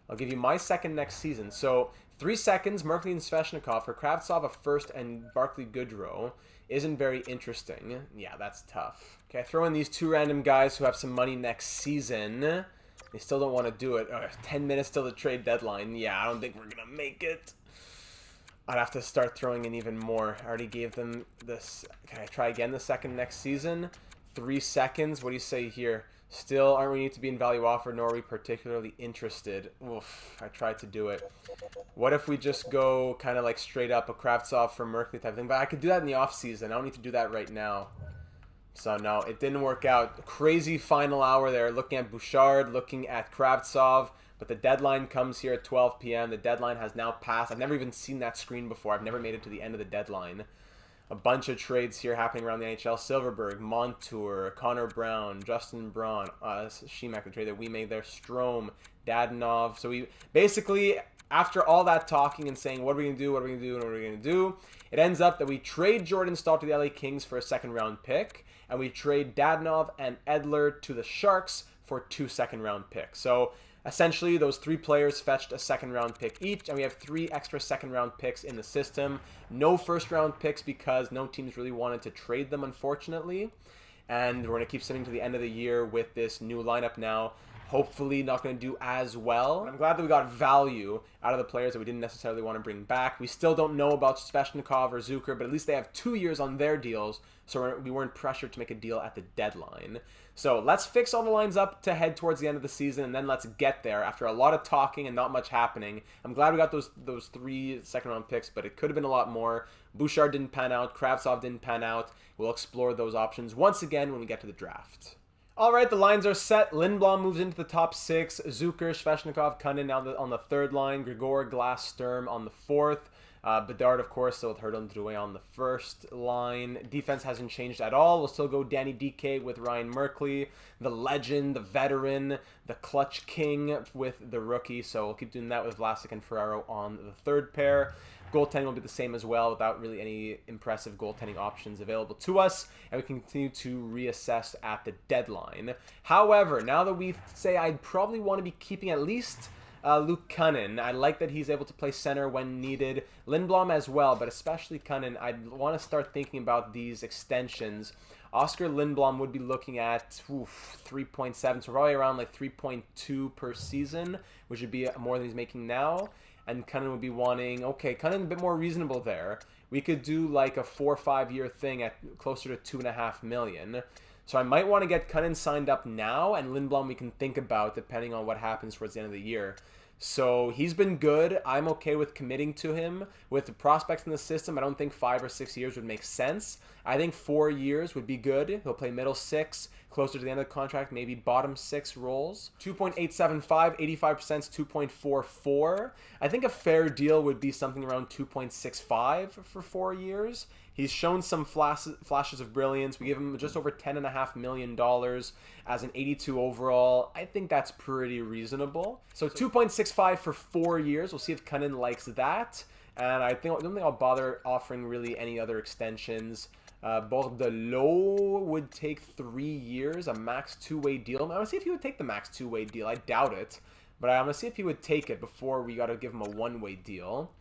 I'll give you my second next season. So 3 seconds, Merkley and Sveshnikov for Kravtsov, a first, and Barclay Goodrow isn't very interesting. Yeah, that's tough. Okay, I throw in these 2 random guys who have some money next season. They still don't want to do it. 10 minutes till the trade deadline. Yeah, I don't think we're going to make it. I'd have to start throwing in even more. I already gave them this. Can I try again the second next season? 3 seconds. What do you say here? Still, aren't we need to be in value offer, nor are we particularly interested. Oof, I tried to do it. What if we just go kind of like straight up a Kravtsov for Merkley type thing? But I could do that in the off season. I don't need to do that right now. So no, it didn't work out. Crazy final hour there. Looking at Bouchard, looking at Kravtsov. But the deadline comes here at 12 p.m. The deadline has now passed. I've never even seen that screen before. I've never made it to the end of the deadline. A bunch of trades here happening around the NHL. Silverberg, Montour, Connor Brown, Justin Braun, Shemek, the trade that we made there, Strome, Dadonov. So we basically, after all that talking and saying, what are we going to do, what are we going to do, and what are we going to do, it ends up that we trade Jordan Staal to the LA Kings for a second-round pick, and we trade Dadonov and Edler to the Sharks for 2 second-round picks. So essentially, those 3 players fetched a second-round pick each, and we have 3 extra second-round picks in the system. No first-round picks because no teams really wanted to trade them, unfortunately. And we're going to keep sitting to the end of the year with this new lineup now. Hopefully not going to do as well. And I'm glad that we got value out of the players that we didn't necessarily want to bring back. We still don't know about Sveshnikov or Zucker, but at least they have 2 years on their deals, so we weren't pressured to make a deal at the deadline. So let's fix all the lines up to head towards the end of the season, and then let's get there after a lot of talking and not much happening. I'm glad we got those 3 second-round picks, but it could have been a lot more. Bouchard didn't pan out. Kravtsov didn't pan out. We'll explore those options once again when we get to the draft. All right, the lines are set. Lindblom moves into the top 6. Zucker, Sveshnikov, Kunin now on the 3rd line. Grigor, Glass, Sturm on the 4th. Bedard, of course, still with Herdon Drouin on the 1st line. Defense hasn't changed at all. We'll still go Danny DK with Ryan Merkley, the legend, the veteran, the clutch king with the rookie. So we'll keep doing that with Vlasic and Ferraro on the 3rd pair. Goaltending will be the same as well without really any impressive goaltending options available to us, and we can continue to reassess at the deadline. However, now that we say I'd probably want to be keeping at least Luke Kunin. I like that he's able to play center when needed. Lindblom as well, but especially Kunin. I'd want to start thinking about these extensions. Oscar Lindblom would be looking at 3.7, so probably around like 3.2 per season, which would be more than he's making now. And Kunin would be wanting, okay, Kunin a bit more reasonable there. We could do like a 4 or 5 year thing at closer to $2.5 million. So I might want to get Kunin signed up now, and Lindblom we can think about depending on what happens towards the end of the year. So he's been good. I'm okay with committing to him. With the prospects in the system, I don't think 5 or 6 years would make sense. I think 4 years would be good. He'll play middle 6, closer to the end of the contract, maybe bottom 6 roles. 2.875, 85% is 2.44. I think a fair deal would be something around 2.65 for 4 years. He's shown some flashes of brilliance. We give him just over $10.5 million as an 82 overall. I think that's pretty reasonable. So 2.65 for 4 years. We'll see if Kunin likes that. And I don't think I'll bother offering really any other extensions. Bordelot would take 3 years, a max 2-way deal. I'm going to see if he would take the max 2-way deal. I doubt it. But I'm going to see if he would take it before we got to give him a 1-way deal.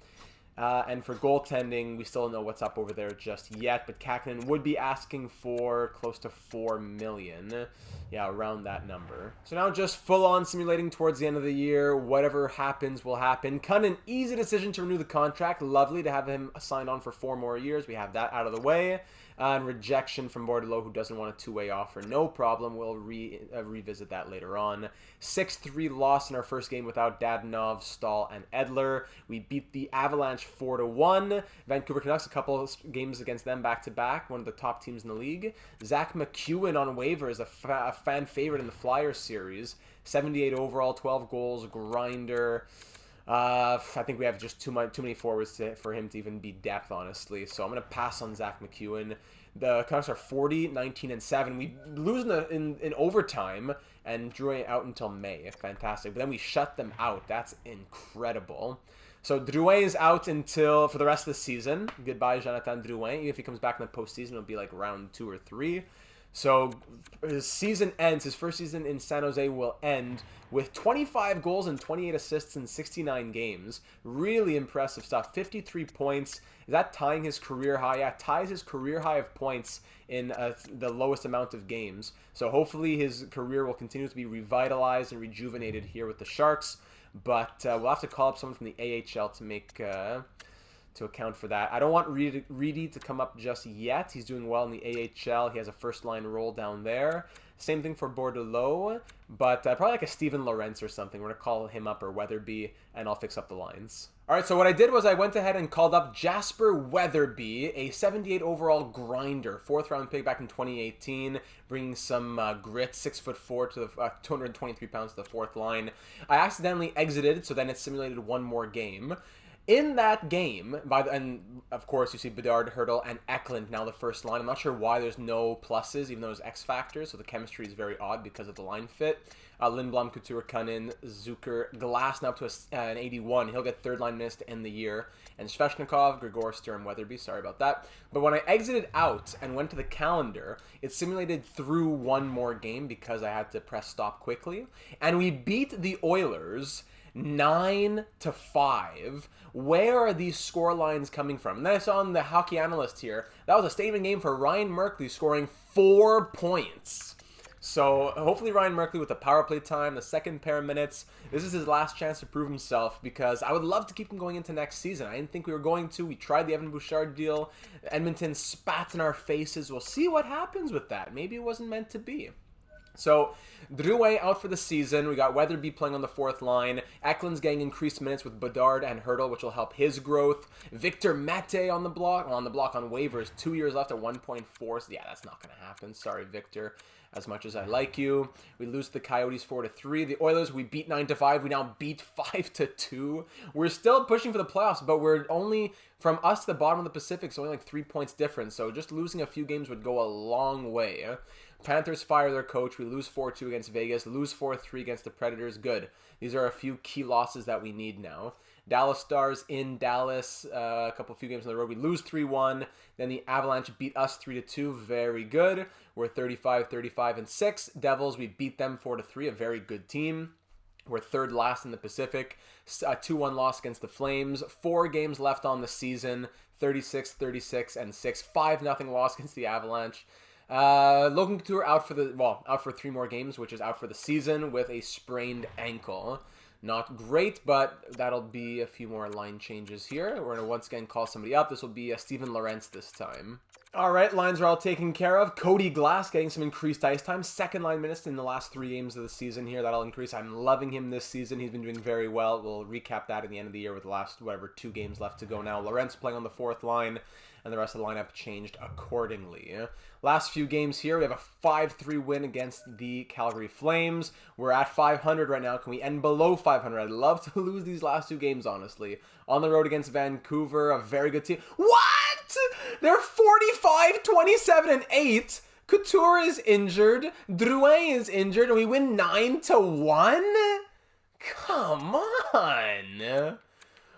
And for goaltending, we still don't know what's up over there just yet, but Kakinen would be asking for close to $4 million. Yeah, around that number. So now just full-on simulating towards the end of the year. Whatever happens will happen. Kunin, easy decision to renew the contract. Lovely to have him signed on for 4 more years. We have that out of the way. And rejection from Bordelot, who doesn't want a 2-way offer. No problem. We'll revisit that later on. 6-3 loss in our first game without Dadonov, Staal, and Edler. We beat the Avalanche 4-1. Vancouver Canucks, a couple of games against them back-to-back. One of the top teams in the league. Zach McEwen on waivers, a fan favorite in the Flyers series. 78 overall, 12 goals, grinder. I think we have just too many forwards for him to even be depth, honestly. So I'm going to pass on Zach McEwen. The Canucks are 40, 19, and 7. We lose in overtime and drew it out until May. Fantastic. But then we shut them out. That's incredible. So Drouin is out for the rest of the season. Goodbye, Jonathan Drouin. Even if he comes back in the postseason, it'll be like round 2 or 3. So his season ends. His first season in San Jose will end with 25 goals and 28 assists in 69 games. Really impressive stuff. 53 points. Is that tying his career high? Yeah, ties his career high of points in the lowest amount of games. So hopefully his career will continue to be revitalized and rejuvenated here with the Sharks. But we'll have to call up someone from the AHL to make to account for that. I don't want Reedy to come up just yet. He's doing well in the AHL. He has a first-line role down there. Same thing for Bordelot, but probably like a Steven Lorentz or something. We're going to call him up, or Weatherby, and I'll fix up the lines. All right, so what I did was I went ahead and called up Jasper Weatherby, a 78 overall grinder, 4th-round pick back in 2018, bringing some grit, 6'4" to the 223 pounds to the 4th line. I accidentally exited, so then it simulated one more game. In that game, and of course you see Bedard, Hurdle, and Eklund now the first line. I'm not sure why there's no pluses, even though there's X factors, so the chemistry is very odd because of the line fit. Lindblom, Couture, Kunin, Zucker, Glass now up to an 81. He'll get 3rd-line minutes to end the year. And Sveshnikov, Grigor, Sturm, Weatherby, sorry about that. But when I exited out and went to the calendar, it simulated through one more game because I had to press stop quickly. And we beat the Oilers 9-5. Where are these score lines coming from? And then I saw on the Hockey Analyst here, that was a statement game for Ryan Merkley scoring 4 points. So hopefully Ryan Merkley with the power play time, the second pair of minutes, this is his last chance to prove himself, because I would love to keep him going into next season. I didn't think we were going to. We tried the Evan Bouchard deal. Edmonton spat in our faces. We'll see what happens with that. Maybe it wasn't meant to be. So, Drouin out for the season. We got Weatherby playing on the 4th line. Eklund's getting increased minutes with Bedard and Hurdle, which will help his growth. Victor Mete on the block on waivers. 2 years left at 1.4. So, yeah, that's not going to happen. Sorry, Victor. As much as I like you. We lose to the Coyotes 4-3. The Oilers, we beat 9-5. We now beat 5-2. We're still pushing for the playoffs, but we're only, from us to the bottom of the Pacific, so only like 3 points difference. So just losing a few games would go a long way. Panthers fire their coach. We lose 4-2 against Vegas. Lose 4-3 against the Predators. Good. These are a few key losses that we need now. Dallas Stars in Dallas, a few games on the road. We lose 3-1. Then the Avalanche beat us 3-2. Very good. We're 35-35-6. Devils, we beat them 4-3. A very good team. We're 3rd last in the Pacific. A 2-1 loss against the Flames. 4 games left on the season. 36-36-6. 5-0 loss against the Avalanche. Logan Couture out for 3 more games, which is out for the season with a sprained ankle. Not great, but that'll be a few more line changes here. We're going to once again call somebody up. This will be Steven Lorentz this time. All right, lines are all taken care of. Cody Glass getting some increased ice time. 2nd-line minutes in the last 3 games of the season here. That'll increase. I'm loving him this season. He's been doing very well. We'll recap that at the end of the year with the last, 2 games left to go now. Lorentz playing on the 4th line, and the rest of the lineup changed accordingly. Last few games here, we have a 5-3 win against the Calgary Flames. We're at 500 right now. Can we end below 500? I'd love to lose these last 2 games, honestly. On the road against Vancouver, a very good team. What? They're 45-27-8. Couture is injured. Drouin is injured, and we win 9-1? Come on.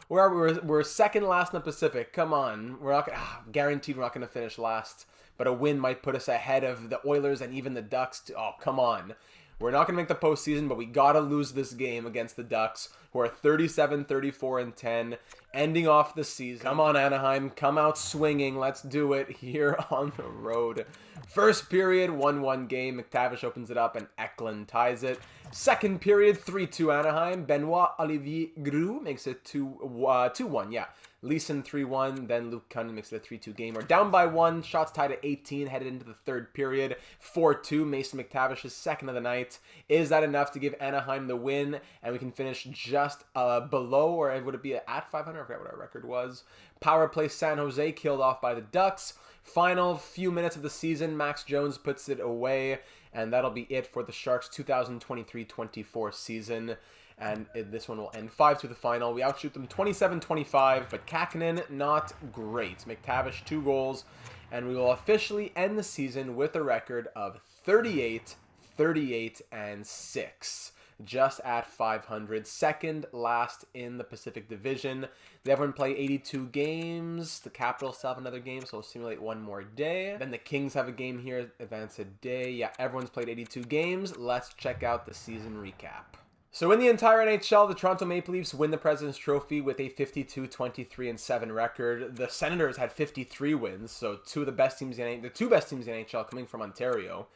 We're 2nd last in the Pacific. Come on. We're not guaranteed we're not going to finish last. But a win might put us ahead of the Oilers and even the Ducks. Oh, come on. We're not going to make the postseason, but we got to lose this game against the Ducks, who are 37-34-10, ending off the season. Come on, Anaheim. Come out swinging. Let's do it here on the road. First period, 1-1 game. McTavish opens it up, and Eklund ties it. Second period, 3-2 Anaheim. Benoit Olivier Groux makes it 2-1, yeah. Leeson 3-1, then Luke Kunin makes it a 3-2 game. We're down by 1, shots tied at 18, headed into the 3rd period. 4-2, Mason McTavish's 2nd of the night. Is that enough to give Anaheim the win? And we can finish just below, or would it be at 500? I forgot what our record was. Power play San Jose killed off by the Ducks. Final few minutes of the season, Max Jones puts it away. And that'll be it for the Sharks' 2023-24 season. And this one will end 5 to the final. We outshoot them 27-25, but Kakinen, not great. McTavish, 2 goals, and we will officially end the season with a record of 38-38-6. just at 500, second last in the Pacific Division. They everyone play 82 games. The Capitals still have another game, so we'll simulate one more day. Then the Kings have a game here, advance a day. Yeah, everyone's played 82 games. Let's check out the season recap. So in the entire NHL, the Toronto Maple Leafs win the President's Trophy with a 52-23-7 record. The Senators had 53 wins, so the two best teams in the NHL coming from Ontario.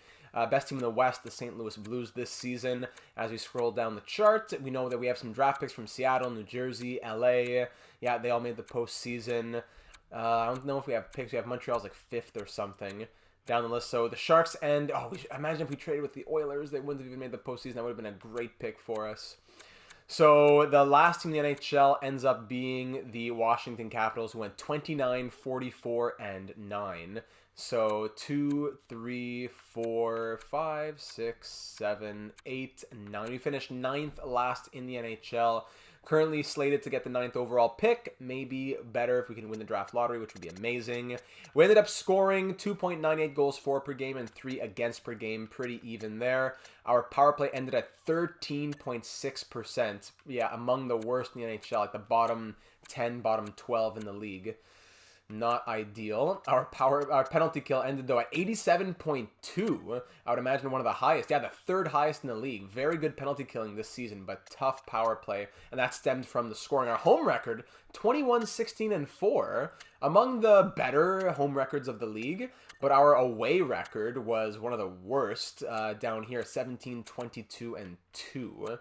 Best team in the West, the St. Louis Blues this season. As we scroll down the chart, we know that we have some draft picks from Seattle, New Jersey, LA. Yeah, they all made the postseason. I don't know if we have picks. We have Montreal's like 5th or something down the list. So the Sharks and imagine if we traded with the Oilers, they wouldn't have even made the postseason. That would have been a great pick for us. So the last team in the NHL ends up being the Washington Capitals, who went 29-44-9. So 2, 3, 4, 5, 6, 7, 8, 9. We finished 9th last in the NHL. Currently slated to get the 9th overall pick. Maybe better if we can win the draft lottery, which would be amazing. We ended up scoring 2.98 goals for per game and 3 against per game. Pretty even there. Our power play ended at 13.6%. Yeah, among the worst in the NHL, like the bottom 10, bottom 12 in the league. Not ideal. Our penalty kill ended though at 87.2. I would imagine one of the highest. Yeah, the 3rd highest in the league. Very good penalty killing this season, but tough power play. And that stemmed from the scoring. Our home record, 21-16-4. Among the better home records of the league. But our away record was one of the worst down here, 17-22-2.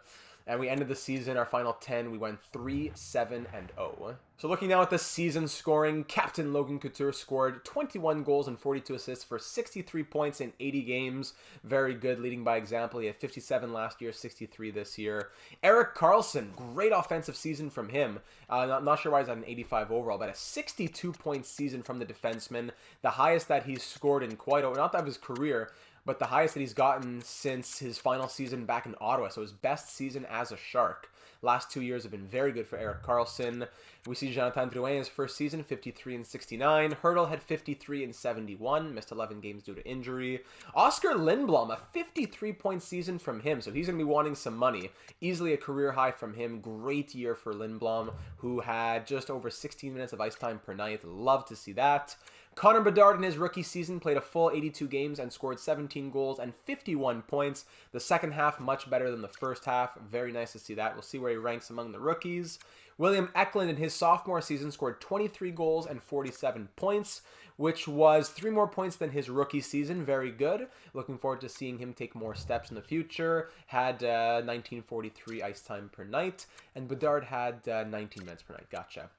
And we ended the season, our final 10, we went 3-7-0. So looking now at the season scoring, Captain Logan Couture scored 21 goals and 42 assists for 63 points in 80 games. Very good, leading by example. He had 57 last year, 63 this year. Erik Karlsson, great offensive season from him. Not sure why he's at an 85 overall, but a 62-point season from the defenseman. The highest that he's scored in not that of his career, but the highest that he's gotten since his final season back in Ottawa. So his best season as a Shark. Last 2 years have been very good for Erik Karlsson. We see Jonathan Drouin in his first season, 53-69. Hurdle had 53-71, missed 11 games due to injury. Oscar Lindblom, a 53-point season from him, so he's going to be wanting some money. Easily a career high from him. Great year for Lindblom, who had just over 16 minutes of ice time per night. Love to see that. Connor Bedard in his rookie season played a full 82 games and scored 17 goals and 51 points. The second half much better than the first half. Very nice to see that. We'll see where he ranks among the rookies. William Eklund in his sophomore season scored 23 goals and 47 points, which was 3 more points than his rookie season. Very good. Looking forward to seeing him take more steps in the future. Had 1943 ice time per night, and Bedard had 19 minutes per night. Gotcha.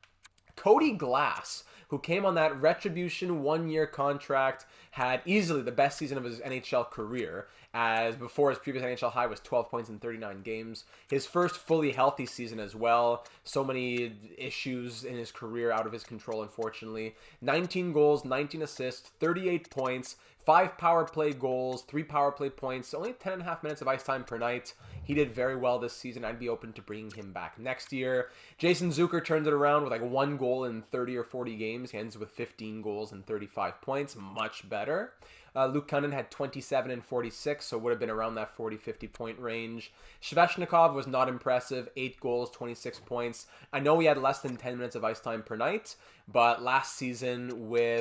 Cody Glass, who came on that Retribution 1-year contract, had easily the best season of his NHL career, as before his previous NHL high was 12 points in 39 games. His first fully healthy season as well. So many issues in his career out of his control, unfortunately. 19 goals, 19 assists, 38 points, 5 power play goals, 3 power play points, only 10.5 minutes of ice time per night. He did very well this season. I'd be open to bringing him back next year. Jason Zucker turns it around with like 1 goal in 30 or 40 games. He ends with 15 goals and 35 points. Much better. Luke Cunnin had 27 and 46, so would have been around that 40-50 point range. Svechnikov was not impressive. 8 goals, 26 points. I know he had less than 10 minutes of ice time per night, but last season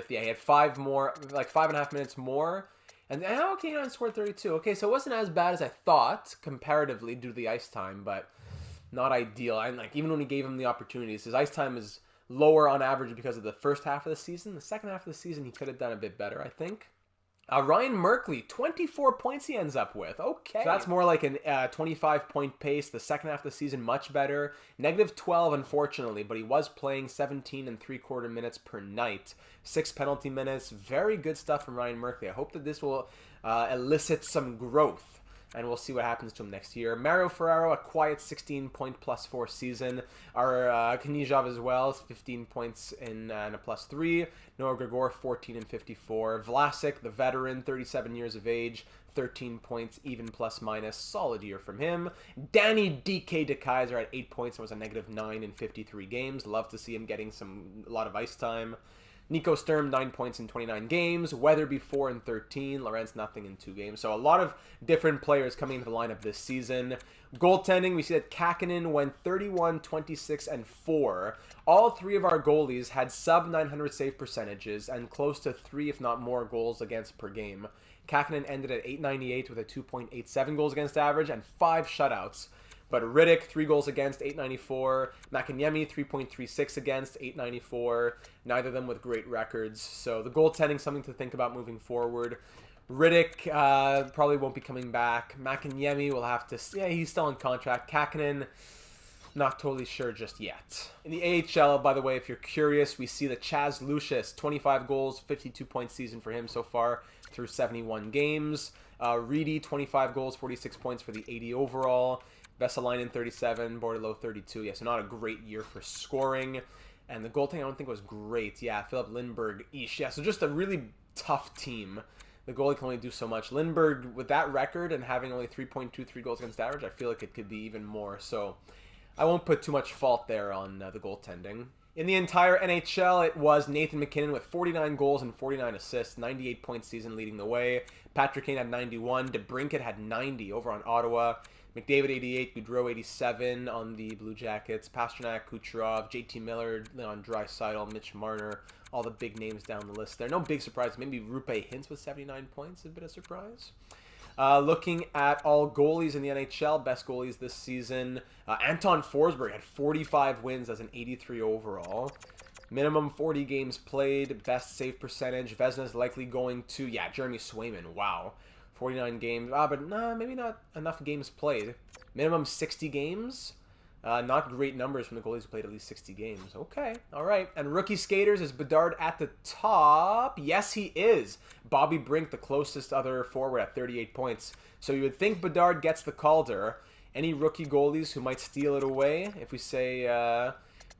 he had 5.5 minutes more. And okay, he scored 32. Okay, so it wasn't as bad as I thought, comparatively, due to the ice time, but not ideal. And even when we gave him the opportunities, his ice time is lower on average because of the first half of the season. The second half of the season, he could have done a bit better, I think. Ryan Merkley, 24 points he ends up with. Okay. So that's more like a 25-point pace. The second half of the season, much better. -12, unfortunately, but he was playing 17 and 3/4 minutes per night. 6 penalty minutes. Very good stuff from Ryan Merkley. I hope that this will elicit some growth. And we'll see what happens to him next year. Mario Ferraro, a quiet 16-point +4 season. Our Knizhov as well, 15 points and a +3. Noah Gregor, 14 and 54. Vlasic, the veteran, 37 years of age, 13 points, even ±. Solid year from him. Danny DK DeKaiser at 8 points and was a -9 in 53 games. Love to see him getting a lot of ice time. Nico Sturm, 9 points in 29 games. Weatherby, 4 in 13. Lorentz, nothing in 2 games. So a lot of different players coming into the lineup this season. Goaltending, we see that Kakkonen went 31, 26, and 4. All 3 of our goalies had sub-900 save percentages and close to 3, if not more, goals against per game. Kakkonen ended at 898 with a 2.87 goals against average and 5 shutouts. But Riddick, 3 goals against, 894. Makiniemi, 3.36 against, 894. Neither of them with great records. So the goaltending, something to think about moving forward. Riddick probably won't be coming back. Makiniemi will have to... Yeah, he's still on contract. Kakkonen, not totally sure just yet. In the AHL, by the way, if you're curious, we see that Chaz Lucius, 25 goals, 52-point season for him so far through 71 games. Reedy, 25 goals, 46 points for the 80 overall. Vesalainen, 37, Bordeleau, 32. Yeah, so not a great year for scoring. And the goaltending I don't think was great. Yeah, Philip Lindbergh, eesh. Yeah, so just a really tough team. The goalie can only do so much. Lindbergh, with that record and having only 3.23 goals against average, I feel like it could be even more. So I won't put too much fault there on the goaltending. In the entire NHL, it was Nathan MacKinnon with 49 goals and 49 assists, 98-point season leading the way. Patrick Kane had 91. DeBrincat had 90 over on Ottawa. McDavid 88, Goudreau 87 on the Blue Jackets. Pastrnak, Kucherov, JT Miller, Leon Draisaitl, Mitch Marner, all the big names down the list there. No big surprise. Maybe Rupe Hintz with 79 points, a bit of surprise. Looking at all goalies in the NHL, best goalies this season. Anton Forsberg had 45 wins as an 83 overall. Minimum 40 games played, best save percentage. Vezna's likely going to, Jeremy Swayman, wow. 49 games, but maybe not enough games played. Minimum 60 games. Not great numbers from the goalies who played at least 60 games. Okay, all right. And rookie skaters, is Bedard at the top? Yes, he is. Bobby Brink, the closest other forward at 38 points. So you would think Bedard gets the Calder. Any rookie goalies who might steal it away? If we say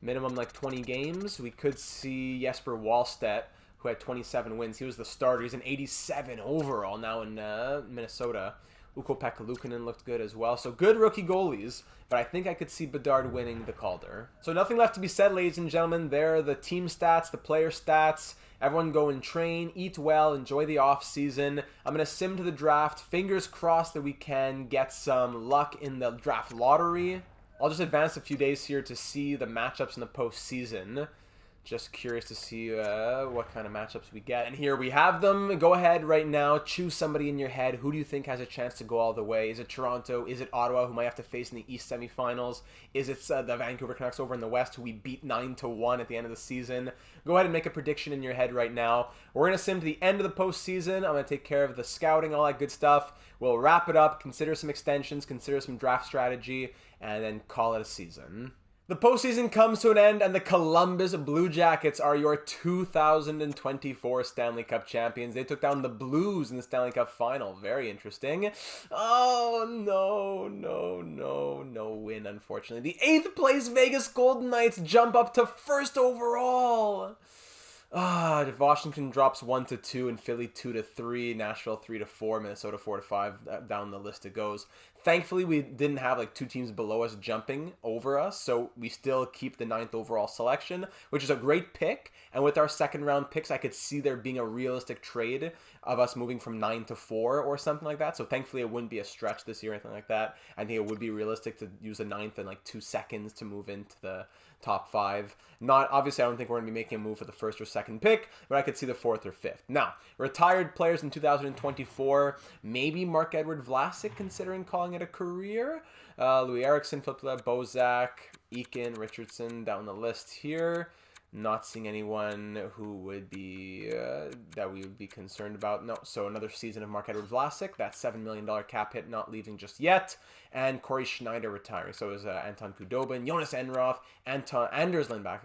minimum like 20 games, we could see Jesper Wallstedt, who had 27 wins. He was the starter. He's an 87 overall now in Minnesota. Ukko-Pekka Luukkonen looked good as well. So good rookie goalies, but I think I could see Bedard winning the Calder. So nothing left to be said, ladies and gentlemen. There are the team stats, the player stats. Everyone go and train, eat well, enjoy the off season. I'm going to sim to the draft. Fingers crossed that we can get some luck in the draft lottery. I'll just advance a few days here to see the matchups in the postseason. Just curious to see what kind of matchups we get. And here we have them. Go ahead right now. Choose somebody in your head. Who do you think has a chance to go all the way? Is it Toronto? Is it Ottawa, who might have to face in the East semifinals? Is it the Vancouver Canucks over in the West, who we beat 9-1 at the end of the season? Go ahead and make a prediction in your head right now. We're going to sim to the end of the postseason. I'm going to take care of the scouting, all that good stuff. We'll wrap it up, consider some extensions, consider some draft strategy, and then call it a season. The postseason comes to an end, and the Columbus Blue Jackets are your 2024 Stanley Cup champions. They took down the Blues in the Stanley Cup final. Very interesting. Oh, no win, unfortunately. The 8th place Vegas Golden Knights jump up to 1st overall. Washington drops 1-2 and Philly 2-3, Nashville 3-4, Minnesota 4-5. Down the list it goes. Thankfully, we didn't have like 2 teams below us jumping over us, so we still keep the 9th overall selection, which is a great pick. And with our second round picks, I could see there being a realistic trade of us moving from 9 to 4 or something like that. So thankfully, it wouldn't be a stretch this year or anything like that. I think it would be realistic to use the 9th in like 2 seconds to move into the top 5. Obviously, I don't think we're going to be making a move for the 1st or 2nd pick, but I could see the 4th or 5th. Now, retired players in 2024, maybe Marc-Edouard Vlasic, considering calling it a career. Louis Eriksson, Filip Bozak, Eakin, Richardson down the list here. Not seeing anyone who would be that we would be concerned about. No, so another season of Marc-Edouard Vlasic. That $7 million cap hit not leaving just yet. And Corey Schneider retiring. So it was Anton Khudobin, Jonas Enroth, Anders Lindback,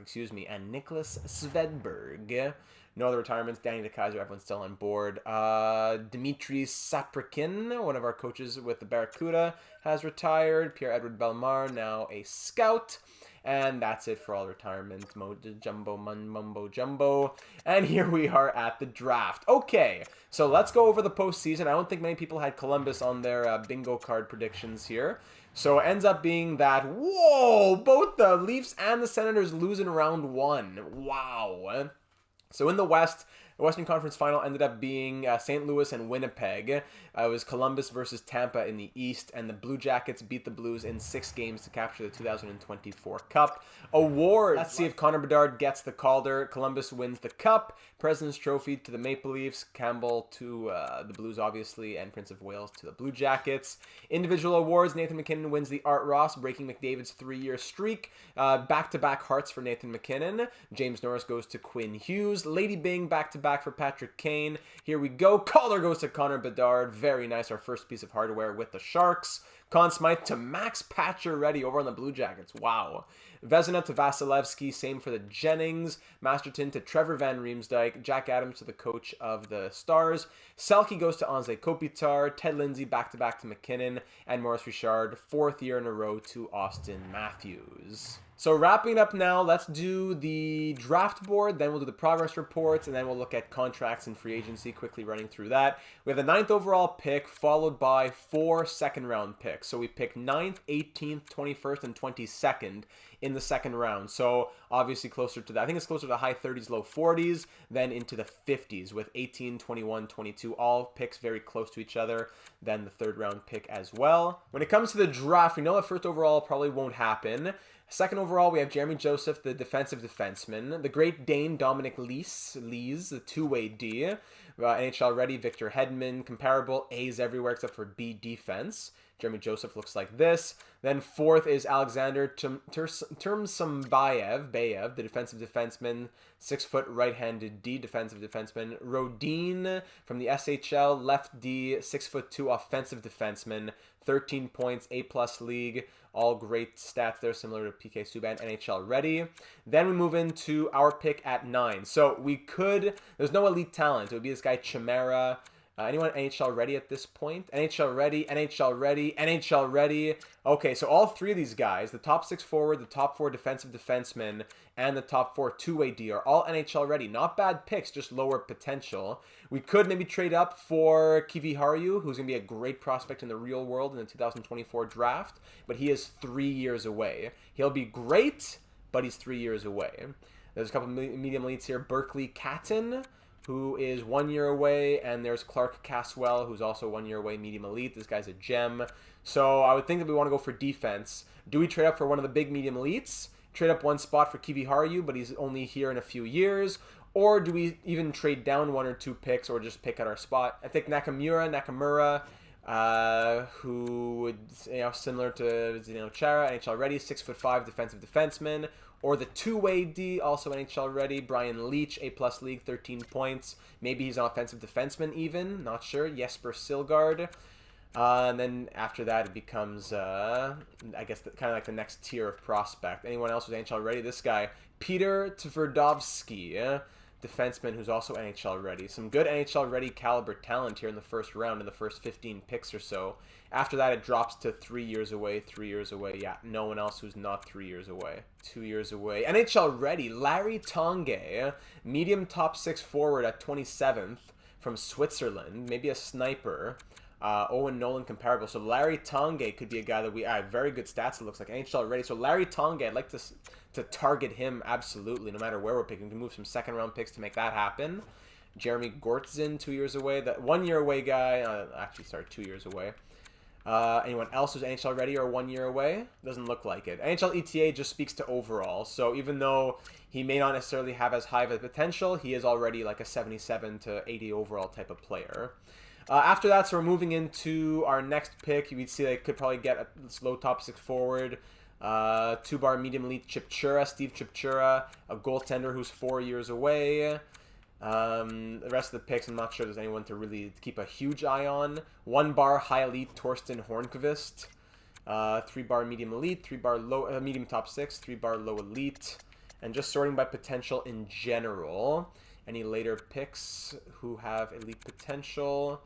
and Nicholas Svedberg. No other retirements. Danny DeKaiser, everyone's still on board. Dmitry Saprikin, one of our coaches with the Barracuda, has retired. Pierre-Edouard Bellemare, now a scout. And that's it for all retirements. Mumbo jumbo. And here we are at the draft. Okay, so let's go over the postseason. I don't think many people had Columbus on their bingo card predictions here. So it ends up being that, whoa, both the Leafs and the Senators lose in round 1. Wow. So in the West, the Western Conference Final ended up being St. Louis and Winnipeg. It was Columbus versus Tampa in the East, and the Blue Jackets beat the Blues in 6 games to capture the 2024 Cup. Awards. Let's see if Connor Bedard gets the Calder. Columbus wins the Cup. President's Trophy to the Maple Leafs. Campbell to the Blues, obviously, and Prince of Wales to the Blue Jackets. Individual awards. Nathan MacKinnon wins the Art Ross, breaking McDavid's 3-year streak. Back-to-back hearts for Nathan MacKinnon. James Norris goes to Quinn Hughes. Lady Bing back-to-back for Patrick Kane. Here we go. Calder goes to Connor Bedard. Very nice. Our first piece of hardware with the Sharks. Conn Smythe to Max Pacioretty over on the Blue Jackets. Wow. Vezina to Vasilevsky. Same for the Jennings. Masterton to Trevor Van Riemsdyk. Jack Adams to the coach of the Stars. Selke goes to Anze Kopitar. Ted Lindsay back-to-back to McKinnon. And Maurice Richard, 4th year in a row to Austin Matthews. So wrapping it up now, let's do the draft board, then we'll do the progress reports, and then we'll look at contracts and free agency, quickly running through that. We have the 9th overall pick, followed by 4 second-round picks. So we pick 9th, 18th, 21st, and 22nd in the second round. So obviously closer to that. I think it's closer to the high 30s, low 40s, then into the 50s with 18, 21, 22, all picks very close to each other, then the 3rd round pick as well. When it comes to the draft, we know that 1st overall probably won't happen. 2nd overall, we have Jeremy Joseph, the defensive defenseman. The Great Dane, Dominic Lees, the two-way D. NHL ready, Victor Hedman. Comparable, A's everywhere except for B defense. Jeremy Joseph looks like this. Then 4th is Alexander Termsambayev, the defensive defenseman. 6-foot right-handed D, defensive defenseman. Rodin from the SHL, left D, 6'2", offensive defenseman. 13 points, A+ league. All great stats there, similar to PK Subban, NHL ready. Then we move into our pick at 9. So we could, there's no elite talent. It would be this guy Chimera. Anyone NHL ready at this point? NHL ready, NHL ready, NHL ready. Okay, so all 3 of these guys, the top 6 forward, the top 4 defensive defensemen, and the top 4 two-way D are all NHL ready. Not bad picks, just lower potential. We could maybe trade up for Kivi Haru, who's going to be a great prospect in the real world in the 2024 draft, but he is 3 years away. He'll be great, but he's 3 years away. There's a couple medium elites here. Berkeley Catton, who is 1 year away, and there's Clark Caswell, who's also 1 year away, medium elite. This guy's a gem. So I would think that we want to go for defense. Do we trade up for one of the big medium elites? Trade up 1 spot for Kivi Haru, but he's only here in a few years? Or do we even trade down 1 or 2 picks, or just pick at our spot? I think Nakamura, who would, similar to Chara, NHL ready, 6'5", defensive defenseman. Or the two-way D, also NHL ready, Brian Leach, A+ league, 13 points. Maybe he's an offensive defenseman even, not sure. Jesper Silgard. And then after that, it becomes, I guess, kind of like the next tier of prospect. Anyone else who's NHL ready? This guy, Peter Tverdovsky, defenseman who's also NHL ready. Some good NHL ready caliber talent here in the first round, in the first 15 picks or so. After that, it drops to 3 years away, 3 years away. Yeah, no one else who's not 3 years away. 2 years away. NHL ready, Larry Tongue, medium top 6 forward at 27th from Switzerland. Maybe a sniper. Owen Nolan comparable. So Larry Tongue could be a guy that we have very good stats, it looks like. NHL ready. So Larry Tongue, I'd like to target him absolutely, no matter where we're picking. We can move some second-round picks to make that happen. Jeremy Gortzin, 2 years away. That 1 year away guy, actually, sorry, 2 years away. Anyone else who's NHL ready or 1 year away? Doesn't look like it. NHL ETA just speaks to overall. So even though he may not necessarily have as high of a potential, he is already like a 77 to 80 overall type of player. After that, so we're moving into our next pick. You'd see they could probably get a low top 6 forward. 2-bar medium elite Steve Chipchura, a goaltender who's 4 years away. The rest of the picks, I'm not sure there's anyone to really keep a huge eye on. 1-bar high elite Torsten Hornqvist. 3-bar medium elite, 3-bar low medium top 6, 3-bar low elite. And just sorting by potential in general. Any later picks who have elite potential?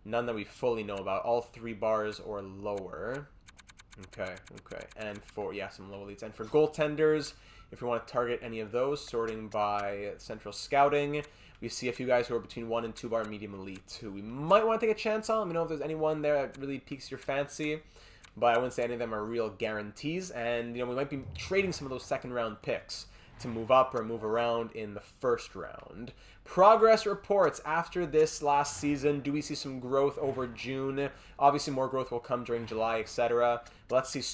None that we fully know about. All 3 bars or lower. Okay. And for, some low elites. And for goaltenders, if we want to target any of those, sorting by central scouting, we see a few guys who are between 1 and 2-bar medium elite who we might want to take a chance on. Let me know if there's anyone there that really piques your fancy. But I wouldn't say any of them are real guarantees. And, we might be trading some of those second-round picks. to move up or move around in the first round. Progress reports after this last season. Do we see some growth over June? Obviously, more growth will come during July, etc. Let's see, let's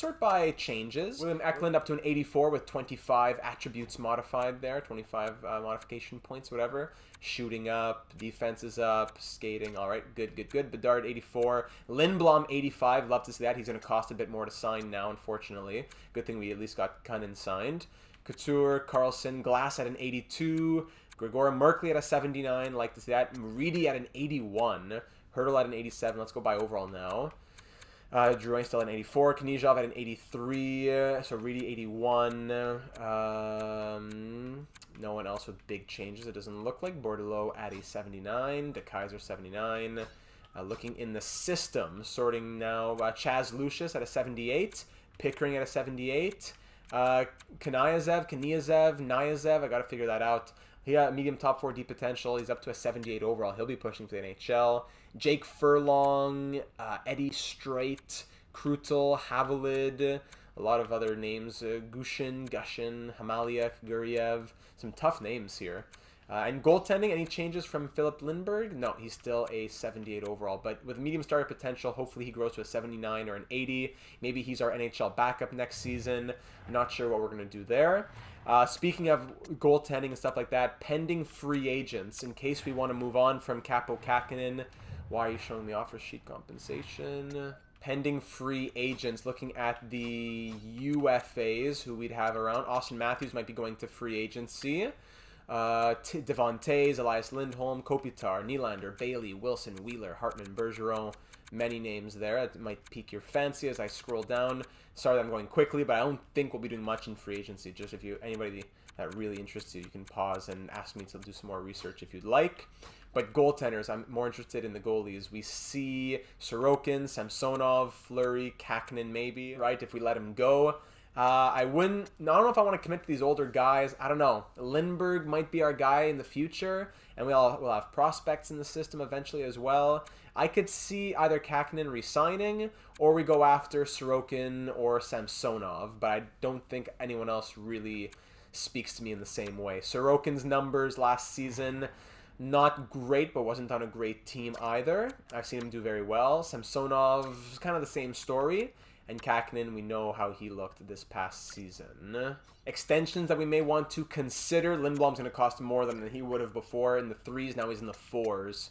sort by changes. William Eklund up to an 84 with 25 attributes modified there, 25 modification points, whatever. Shooting up, defense is up, skating, all right, good. Bedard 84, Lindblom 85, love to see that. He's going to cost a bit more to sign now, unfortunately. Good thing we at least got Cunnin signed. Couture, Carlson, Glass at an 82, Grigora Merkley at a 79, like to see that. Muridi at an 81, Hurdle at an 87, let's go by overall now. Drouin still at an 84, Knizhov at an 83, so Reedy 81. No one else with big changes, it doesn't look like. Bordelot at a 79, De Kaiser 79. Looking in the system, sorting now, Chaz Lucius at a 78, Pickering at a 78. Kniazev, I gotta figure that out. He got medium top 4 D potential. He's up to a 78 overall. He'll be pushing for the NHL. Jake Furlong, Eddie Strait, Krutel, Havelid, a lot of other names. Gushin, Hamaliak, Guriev. Some tough names here. And goaltending, any changes from Philip Lindbergh? No, he's still a 78 overall. But with medium starter potential, hopefully he grows to a 79 or an 80. Maybe he's our NHL backup next season. Not sure what we're going to do there. Speaking of goaltending and stuff like that, pending free agents, in case we want to move on from Capo Kakinen. Why are you showing the offer sheet compensation? Pending free agents, looking at the UFAs who we'd have around. Austin Matthews might be going to free agency. Devontae, Elias Lindholm, Kopitar, Nylander, Bailey, Wilson, Wheeler, Hartman, Bergeron. Many names there. It might pique your fancy as I scroll down. Sorry that I'm going quickly, but I don't think we'll be doing much in free agency. Just if anybody that really interests you, you can pause and ask me to do some more research if you'd like. But goaltenders, I'm more interested in the goalies. We see Sorokin, Samsonov, Fleury, Kakinen maybe, right, if we let him go. I don't know if I want to commit to these older guys. I don't know. Lindbergh might be our guy in the future, and we'll have prospects in the system eventually as well. I could see either Kakinen re-signing, or we go after Sorokin or Samsonov, but I don't think anyone else really speaks to me in the same way. Sorokin's numbers last season, not great, but wasn't on a great team either. I've seen him do very well. Samsonov, kind of the same story. And Kakinen, we know how he looked this past season. Extensions that we may want to consider. Lindblom's going to cost more than he would have before in the 3s. Now he's in the 4s.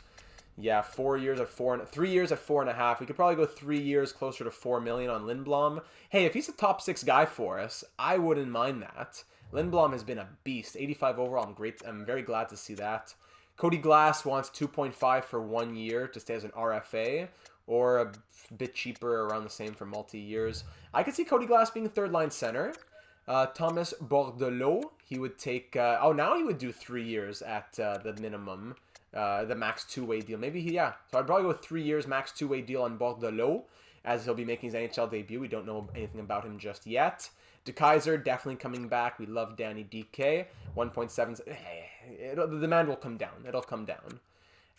Yeah, 4 years at 3 years at 4.5. We could probably go 3 years closer to $4 million on Lindblom. Hey, if he's a top 6 guy for us, I wouldn't mind that. Lindblom has been a beast. 85 overall. I'm very glad to see that. Cody Glass wants 2.5 for 1 year to stay as an RFA, or a bit cheaper, around the same for multi-years. I could see Cody Glass being a third-line center. Thomas Bordelot, he would take... now he would do 3 years at the minimum, the max two-way deal. Maybe So I'd probably go 3 years, max two-way deal on Bordelot, as he'll be making his NHL debut. We don't know anything about him just yet. De Kaiser, definitely coming back. We love Danny DK. 1.7... the demand will come down. It'll come down.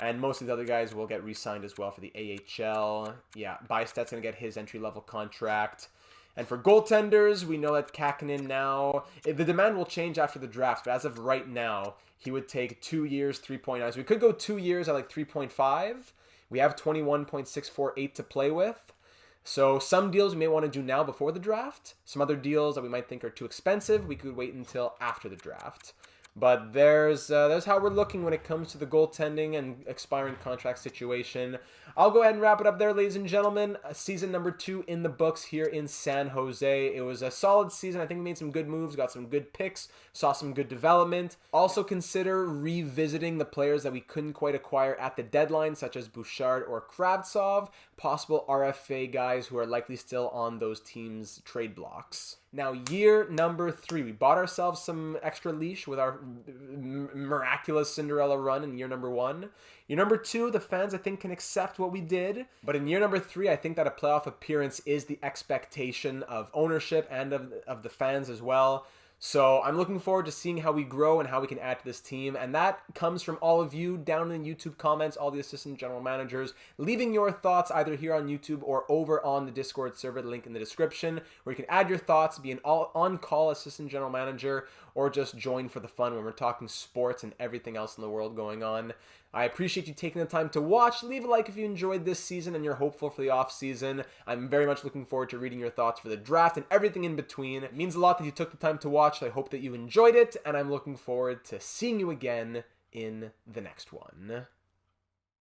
And most of the other guys will get re-signed as well for the AHL. Yeah, Bysted's going to get his entry-level contract. And for goaltenders, we know that Kakinen now... The demand will change after the draft, but as of right now, he would take 2 years, 3.9. So we could go 2 years at like 3.5. We have 21.648 to play with. So some deals we may want to do now before the draft. Some other deals that we might think are too expensive, we could wait until after the draft. But there's how we're looking when it comes to the goaltending and expiring contract situation. I'll go ahead and wrap it up there, ladies and gentlemen. Season number 2 in the books here in San Jose. It was a solid season. I think we made some good moves, got some good picks, saw some good development. Also consider revisiting the players that we couldn't quite acquire at the deadline, such as Bouchard or Kravtsov, possible RFA guys who are likely still on those teams' trade blocks. Now, year number 3, we bought ourselves some extra leash with our miraculous Cinderella run in year number 1. Year number 2, the fans, I think, can accept what we did. But in year number 3, I think that a playoff appearance is the expectation of ownership and of the fans as well. So I'm looking forward to seeing how we grow and how we can add to this team. And that comes from all of you down in the YouTube comments, all the assistant general managers, leaving your thoughts either here on YouTube or over on the Discord server, the link in the description, where you can add your thoughts, be an on-call assistant general manager, or just join for the fun when we're talking sports and everything else in the world going on. I appreciate you taking the time to watch. Leave a like if you enjoyed this season and you're hopeful for the off season. I'm very much looking forward to reading your thoughts for the draft and everything in between. It means a lot that you took the time to watch. I hope that you enjoyed it, and I'm looking forward to seeing you again in the next one.